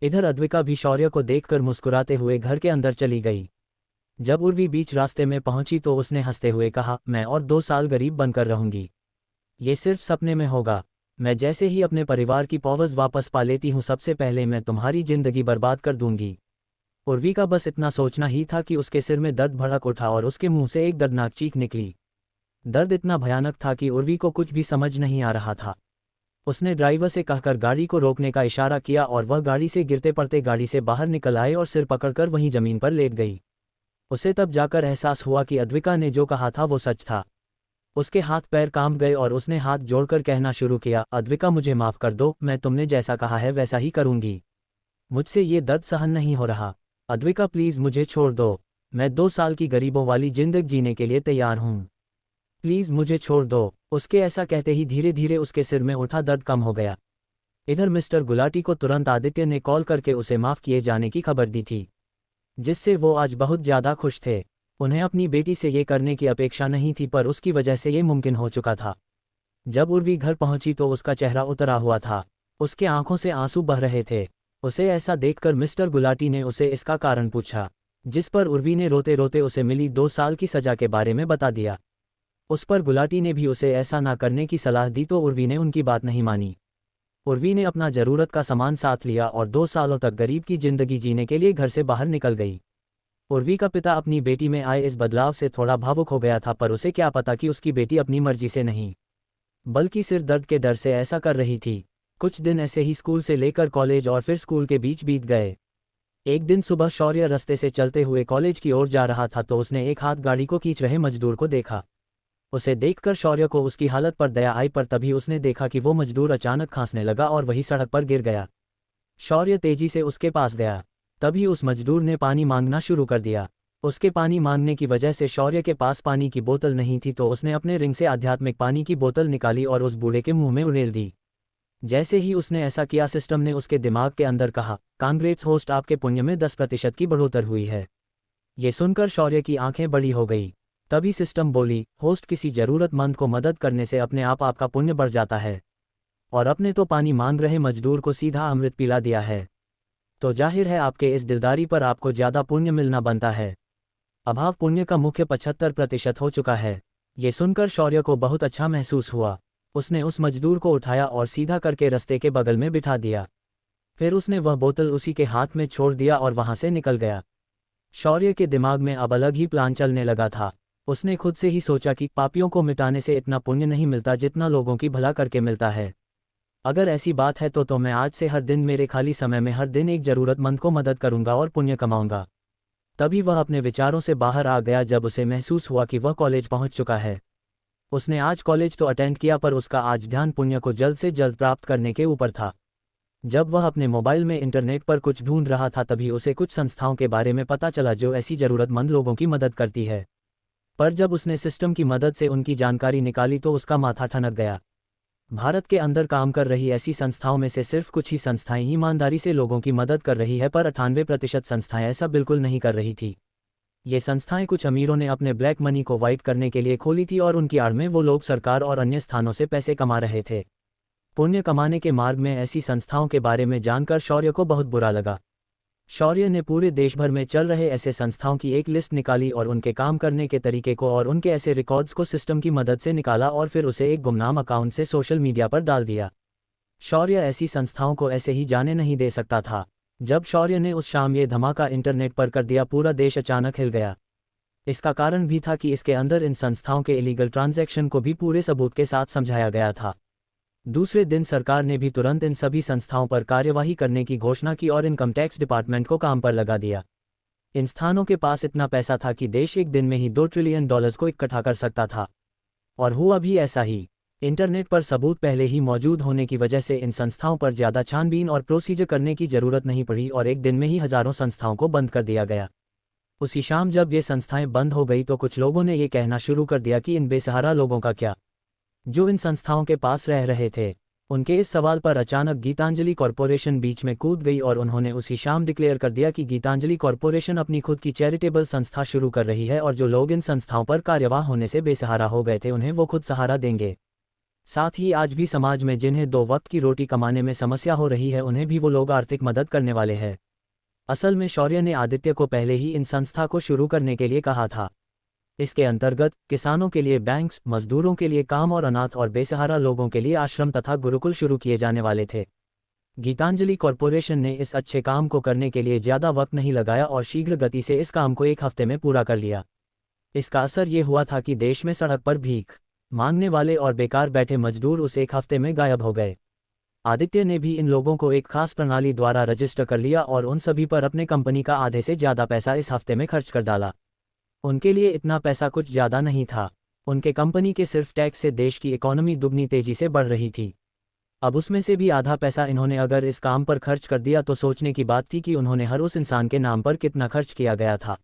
S1: इधर अद्विका भी शौर्य को देखकर मुस्कुराते हुए घर के अंदर चली गई। जब उर्वी बीच रास्ते में पहुंची तो उसने हंसते हुए कहा, मैं और 2 साल गरीब बनकर रहूंगी। ये सिर्फ सपने में होगा। मैं जैसे ही अपने परिवार की पॉवर्स वापस पा लेती हूँ सबसे पहले मैं तुम्हारी जिंदगी बर्बाद कर दूंगी। उर्वी का बस इतना सोचना ही था कि उसके सिर में दर्द भड़क उठा और उसके मुंह से एक दर्दनाक चीख निकली। दर्द इतना भयानक था कि उर्वी को कुछ भी समझ नहीं आ रहा था। उसने ड्राइवर से कहकर गाड़ी को रोकने का इशारा किया और वह गाड़ी से गिरते पड़ते गाड़ी से बाहर निकल आए और सिर पकड़कर वहीं जमीन पर लेट गई। उसे तब जाकर एहसास हुआ कि अद्विका ने जो कहा था वो सच था। उसके हाथ पैर कांप गए और उसने हाथ जोड़कर कहना शुरू किया, अद्विका मुझे माफ़ कर दो, मैं तुमने जैसा कहा है वैसा ही करूंगी। मुझसे ये दर्द सहन नहीं हो रहा। अद्विका प्लीज़ मुझे छोड़ दो। मैं 2 साल की गरीबों वाली जिंदगी जीने के लिए तैयार हूँ। प्लीज़ मुझे छोड़ दो। उसके ऐसा कहते ही धीरे धीरे उसके सिर में उठा दर्द कम हो गया। इधर मिस्टर गुलाटी को तुरंत आदित्य ने कॉल करके उसे माफ़ किए जाने की खबर दी थी, जिससे वो आज बहुत ज़्यादा खुश थे। उन्हें अपनी बेटी से ये करने की अपेक्षा नहीं थी पर उसकी वजह से ये मुमकिन हो चुका था। जब उर्वी घर पहुंची तो उसका चेहरा उतरा हुआ था। उसके आंखों से आंसू बह रहे थे। उसे ऐसा देखकर मिस्टर गुलाटी ने उसे इसका कारण पूछा, जिस पर उर्वी ने रोते रोते उसे मिली 2 साल की सज़ा के बारे में बता दिया। उस पर गुलाटी ने भी उसे ऐसा ना करने की सलाह दी तो उर्वी ने उनकी बात नहीं मानी। उर्वी ने अपना ज़रूरत का सामान साथ लिया और 2 सालों तक गरीब की जिंदगी जीने के लिए घर से बाहर निकल गई। उर्वी का पिता अपनी बेटी में आए इस बदलाव से थोड़ा भावुक हो गया था, पर उसे क्या पता कि उसकी बेटी अपनी मर्जी से नहीं बल्कि सिर दर्द के डर से ऐसा कर रही थी। कुछ दिन ऐसे ही स्कूल से लेकर कॉलेज और फिर स्कूल के बीच बीत गए। एक दिन सुबह शौर्य रास्ते से चलते हुए कॉलेज की ओर जा रहा था तो उसने एक हाथ गाड़ी को खींच रहे मजदूर को देखा। उसे देखकर शौर्य को उसकी हालत पर दया आई, पर तभी उसने देखा कि वो मजदूर अचानक खांसने लगा और वही सड़क पर गिर गया। शौर्य तेजी से उसके पास गया। तभी उस मजदूर ने पानी मांगना शुरू कर दिया। उसके पानी मांगने की वजह से शौर्य के पास पानी की बोतल नहीं थी तो उसने अपने रिंग से आध्यात्मिक पानी की बोतल निकाली और उस बूढ़े के मुंह में उड़ेल दी। जैसे ही उसने ऐसा किया सिस्टम ने उसके दिमाग के अंदर कहा, कांग्रेट्स होस्ट, आपके पुण्य में 10% की बढ़ोतरी हुई है। ये सुनकर शौर्य की आंखें बड़ी हो गई। तभी सिस्टम बोली, होस्ट, किसी ज़रूरतमंद को मदद करने से अपने आप आपका पुण्य बढ़ जाता है, और अपने तो पानी मांग रहे मजदूर को सीधा अमृत पिला दिया है, तो जाहिर है आपके इस दिलदारी पर आपको ज़्यादा पुण्य मिलना बनता है। अभाव पुण्य का मुख्य 75% हो चुका है। ये सुनकर शौर्य को बहुत अच्छा महसूस हुआ। उसने उस मजदूर को उठाया और सीधा करके रास्ते के बगल में बिठा दिया। फिर उसने वह बोतल उसी के हाथ में छोड़ दिया और वहां से निकल गया। शौर्य के दिमाग में अब अलग ही प्लान चलने लगा था। उसने खुद से ही सोचा कि पापियों को मिटाने से इतना पुण्य नहीं मिलता जितना लोगों की भला करके मिलता है। अगर ऐसी बात है तो मैं आज से हर दिन मेरे खाली समय में हर दिन एक ज़रूरतमंद को मदद करूंगा और पुण्य कमाऊंगा। तभी वह अपने विचारों से बाहर आ गया जब उसे महसूस हुआ कि वह कॉलेज पहुंच चुका है। उसने आज कॉलेज तो अटेंड किया पर उसका आज ध्यान पुण्य को जल्द से जल्द प्राप्त करने के ऊपर था। जब वह अपने मोबाइल में इंटरनेट पर कुछ ढूंढ रहा था तभी उसे कुछ संस्थाओं के बारे में पता चला जो ऐसी ज़रूरतमंद लोगों की मदद करती है। पर जब उसने सिस्टम की मदद से उनकी जानकारी निकाली तो उसका माथा ठनक गया। भारत के अंदर काम कर रही ऐसी संस्थाओं में से सिर्फ कुछ ही संस्थाएं ईमानदारी से लोगों की मदद कर रही है, पर 98% संस्थाएं ऐसा बिल्कुल नहीं कर रही थी। ये संस्थाएं कुछ अमीरों ने अपने ब्लैक मनी को वाइट करने के लिए खोली थी और उनकी आड़ में वो लोग सरकार और अन्य स्थानों से पैसे कमा रहे थे। पुण्य कमाने के मार्ग में ऐसी संस्थाओं के बारे में जानकर शौर्य को बहुत बुरा लगा। शौर्य ने पूरे देश भर में चल रहे ऐसे संस्थाओं की एक लिस्ट निकाली और उनके काम करने के तरीके को और उनके ऐसे रिकॉर्ड्स को सिस्टम की मदद से निकाला और फिर उसे एक गुमनाम अकाउंट से सोशल मीडिया पर डाल दिया। शौर्य ऐसी संस्थाओं को ऐसे ही जाने नहीं दे सकता था। जब शौर्य ने उस शाम ये धमाका इंटरनेट पर कर दिया, पूरा देश अचानक हिल गया। इसका कारण भी था कि इसके अंदर इन संस्थाओं के इलीगल ट्रांजैक्शन को भी पूरे सबूत के साथ समझाया गया था। दूसरे दिन सरकार ने भी तुरंत इन सभी संस्थाओं पर कार्यवाही करने की घोषणा की और इनकम टैक्स डिपार्टमेंट को काम पर लगा दिया। इन स्थानों के पास इतना पैसा था कि देश एक दिन में ही $2 ट्रिलियन को इकट्ठा कर सकता था। और हुआ भी ऐसा ही। इंटरनेट पर सबूत पहले ही मौजूद होने की वजह से इन संस्थाओं पर ज़्यादा छानबीन और प्रोसीजर करने की ज़रूरत नहीं पड़ी और एक दिन में ही हज़ारों संस्थाओं को बंद कर दिया गया। उसी शाम जब ये संस्थाएं बंद हो गई तो कुछ लोगों ने ये कहना शुरू कर दिया कि इन बेसहारा लोगों का क्या, जो इन संस्थाओं के पास रह रहे थे। उनके इस सवाल पर अचानक गीतांजलि कॉरपोरेशन बीच में कूद गई और उन्होंने उसी शाम डिक्लेयर कर दिया कि गीतांजलि कॉरपोरेशन अपनी खुद की चैरिटेबल संस्था शुरू कर रही है और जो लोग इन संस्थाओं पर कार्यवाह होने से बेसहारा हो गए थे उन्हें वो खुद सहारा देंगे। साथ ही आज भी समाज में जिन्हें 2 वक्त की रोटी कमाने में समस्या हो रही है उन्हें भी वो लोग आर्थिक मदद करने वाले हैं। असल में शौर्य ने आदित्य को पहले ही इन संस्था को शुरू करने के लिए कहा था। इसके अंतर्गत किसानों के लिए बैंक्स, मजदूरों के लिए काम और अनाथ और बेसहारा लोगों के लिए आश्रम तथा गुरुकुल शुरू किए जाने वाले थे। गीतांजलि कॉरपोरेशन ने इस अच्छे काम को करने के लिए ज़्यादा वक्त नहीं लगाया और शीघ्र गति से इस काम को 1 हफ्ते में पूरा कर लिया। इसका असर ये हुआ था कि देश में सड़क पर भीख मांगने वाले और बेकार बैठे मजदूर उस 1 हफ्ते में गायब हो गए। आदित्य ने भी इन लोगों को एक खास प्रणाली द्वारा रजिस्टर कर लिया और उन सभी पर अपने कंपनी का आधे से ज़्यादा पैसा इस हफ्ते में खर्च कर डाला। उनके लिए इतना पैसा कुछ ज़्यादा नहीं था। उनके कंपनी के सिर्फ टैक्स से देश की इकोनॉमी दुगनी तेजी से बढ़ रही थी। अब उसमें से भी आधा पैसा इन्होंने अगर इस काम पर खर्च कर दिया तो सोचने की बात थी कि उन्होंने हर उस इंसान के नाम पर कितना खर्च किया गया था।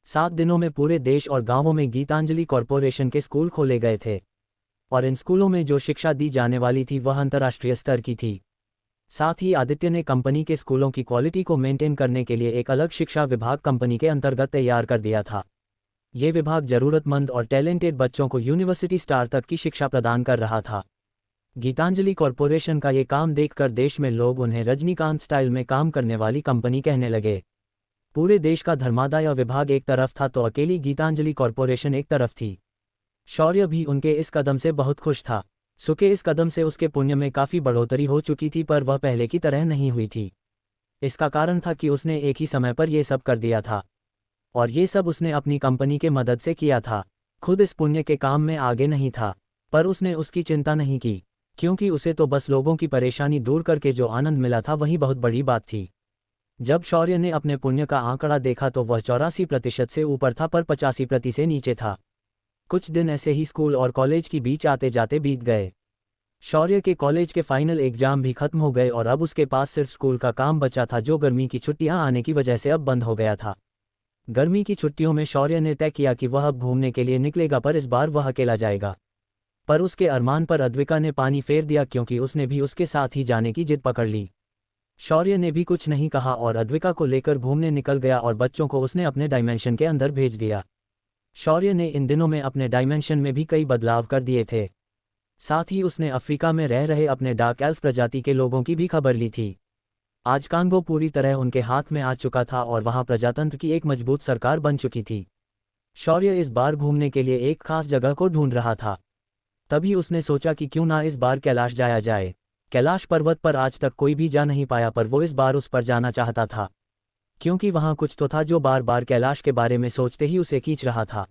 S1: 7 दिनों में पूरे देश और गांवों में गीतांजलि कॉरपोरेशन के स्कूल खोले गए थे और इन स्कूलों में जो शिक्षा दी जाने वाली थी वह अंतर्राष्ट्रीय स्तर की थी। साथ ही आदित्य ने कंपनी के स्कूलों की क्वालिटी को मेंटेन करने के लिए एक अलग शिक्षा विभाग कंपनी के अंतर्गत तैयार कर दिया था। ये विभाग जरूरतमंद और टैलेंटेड बच्चों को यूनिवर्सिटी स्टार तक की शिक्षा प्रदान कर रहा था। गीतांजलि कॉरपोरेशन का ये काम देखकर देश में लोग उन्हें रजनीकांत स्टाइल में काम करने वाली कंपनी कहने लगे। पूरे देश का धर्मादाय विभाग एक तरफ था तो अकेली गीतांजलि कॉरपोरेशन एक तरफ थी। शौर्य भी उनके इस कदम से बहुत खुश था। सुके इस कदम से उसके पुण्य में काफ़ी बढ़ोतरी हो चुकी थी, पर वह पहले की तरह नहीं हुई थी। इसका कारण था कि उसने एक ही समय पर यह सब कर दिया था और ये सब उसने अपनी कंपनी के मदद से किया था। खुद इस पुण्य के काम में आगे नहीं था, पर उसने उसकी चिंता नहीं की क्योंकि उसे तो बस लोगों की परेशानी दूर करके जो आनंद मिला था वही बहुत बड़ी बात थी। जब शौर्य ने अपने पुण्य का आंकड़ा देखा तो वह 84% से ऊपर था, पर 85% से नीचे था। कुछ दिन ऐसे ही स्कूल और कॉलेज के बीच आते जाते बीत गए। शौर्य के कॉलेज के फाइनल एग्जाम भी खत्म हो गए और अब उसके पास सिर्फ स्कूल का काम बचा था, जो गर्मी की छुट्टियां आने की वजह से अब बंद हो गया था। गर्मी की छुट्टियों में शौर्य ने तय किया कि वह अब घूमने के लिए निकलेगा, पर इस बार वह अकेला जाएगा। पर उसके अरमान पर अद्विका ने पानी फेर दिया क्योंकि उसने भी उसके साथ ही जाने की जिद पकड़ ली। शौर्य ने भी कुछ नहीं कहा और अद्विका को लेकर घूमने निकल गया और बच्चों को उसने अपने डायमेंशन के अंदर भेज दिया। शौर्य ने इन दिनों में अपने डायमेंशन में भी कई बदलाव कर दिए थे। साथ ही उसने अफ्रीका में रह रहे अपने डार्क एल्फ प्रजाति के लोगों की भी खबर ली थी। आज कांगो पूरी तरह उनके हाथ में आ चुका था और वहां प्रजातंत्र की एक मजबूत सरकार बन चुकी थी। शौर्य इस बार घूमने के लिए एक खास जगह को ढूंढ रहा था। तभी उसने सोचा कि क्यों ना इस बार कैलाश जाया जाए। कैलाश पर्वत पर आज तक कोई भी जा नहीं पाया, पर वो इस बार उस पर जाना चाहता था क्योंकि वहां कुछ तो था जो बार बार कैलाश के बारे में सोचते ही उसे खींच रहा था।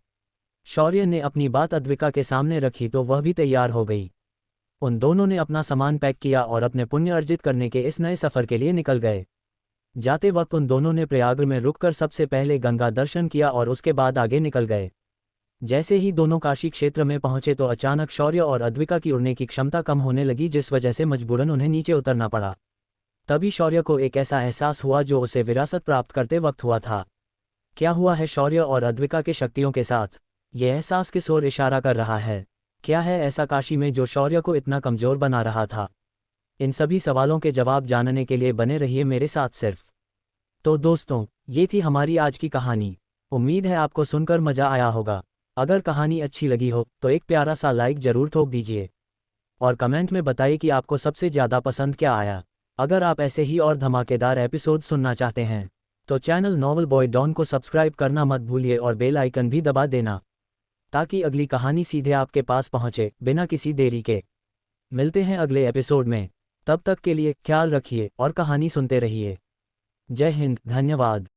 S1: शौर्य ने अपनी बात अद्विका के सामने रखी तो वह भी तैयार हो गई। उन दोनों ने अपना सामान पैक किया और अपने पुण्य अर्जित करने के इस नए सफ़र के लिए निकल गए। जाते वक्त उन दोनों ने प्रयाग में रुककर सबसे पहले गंगा दर्शन किया और उसके बाद आगे निकल गए। जैसे ही दोनों काशी क्षेत्र में पहुंचे तो अचानक शौर्य और अद्विका की उड़ने की क्षमता कम होने लगी, जिस वजह से मजबूरन उन्हें नीचे उतरना पड़ा। तभी शौर्य को एक ऐसा एहसास हुआ जो उसे विरासत प्राप्त करते वक्त हुआ था। क्या हुआ है शौर्य और अद्विका के शक्तियों के साथ? ये एहसास किस ओर इशारा कर रहा है? क्या है ऐसा काशी में जो शौर्य को इतना कमज़ोर बना रहा था? इन सभी सवालों के जवाब जानने के लिए बने रहिए मेरे साथ सिर्फ। तो दोस्तों, ये थी हमारी आज की कहानी। उम्मीद है आपको सुनकर मज़ा आया होगा। अगर कहानी अच्छी लगी हो तो एक प्यारा सा लाइक ज़रूर ठोक दीजिए और कमेंट में बताइए कि आपको सबसे ज़्यादा पसंद क्या आया। अगर आप ऐसे ही और धमाकेदार एपिसोड सुनना चाहते हैं तो चैनल नॉवल बॉय डॉन को सब्सक्राइब करना मत भूलिए और बेल आइकन भी दबा देना, ताकि अगली कहानी सीधे आपके पास पहुंचे बिना किसी देरी के। मिलते हैं अगले एपिसोड में। तब तक के लिए ख्याल रखिए और कहानी सुनते रहिए। जय हिंद, धन्यवाद।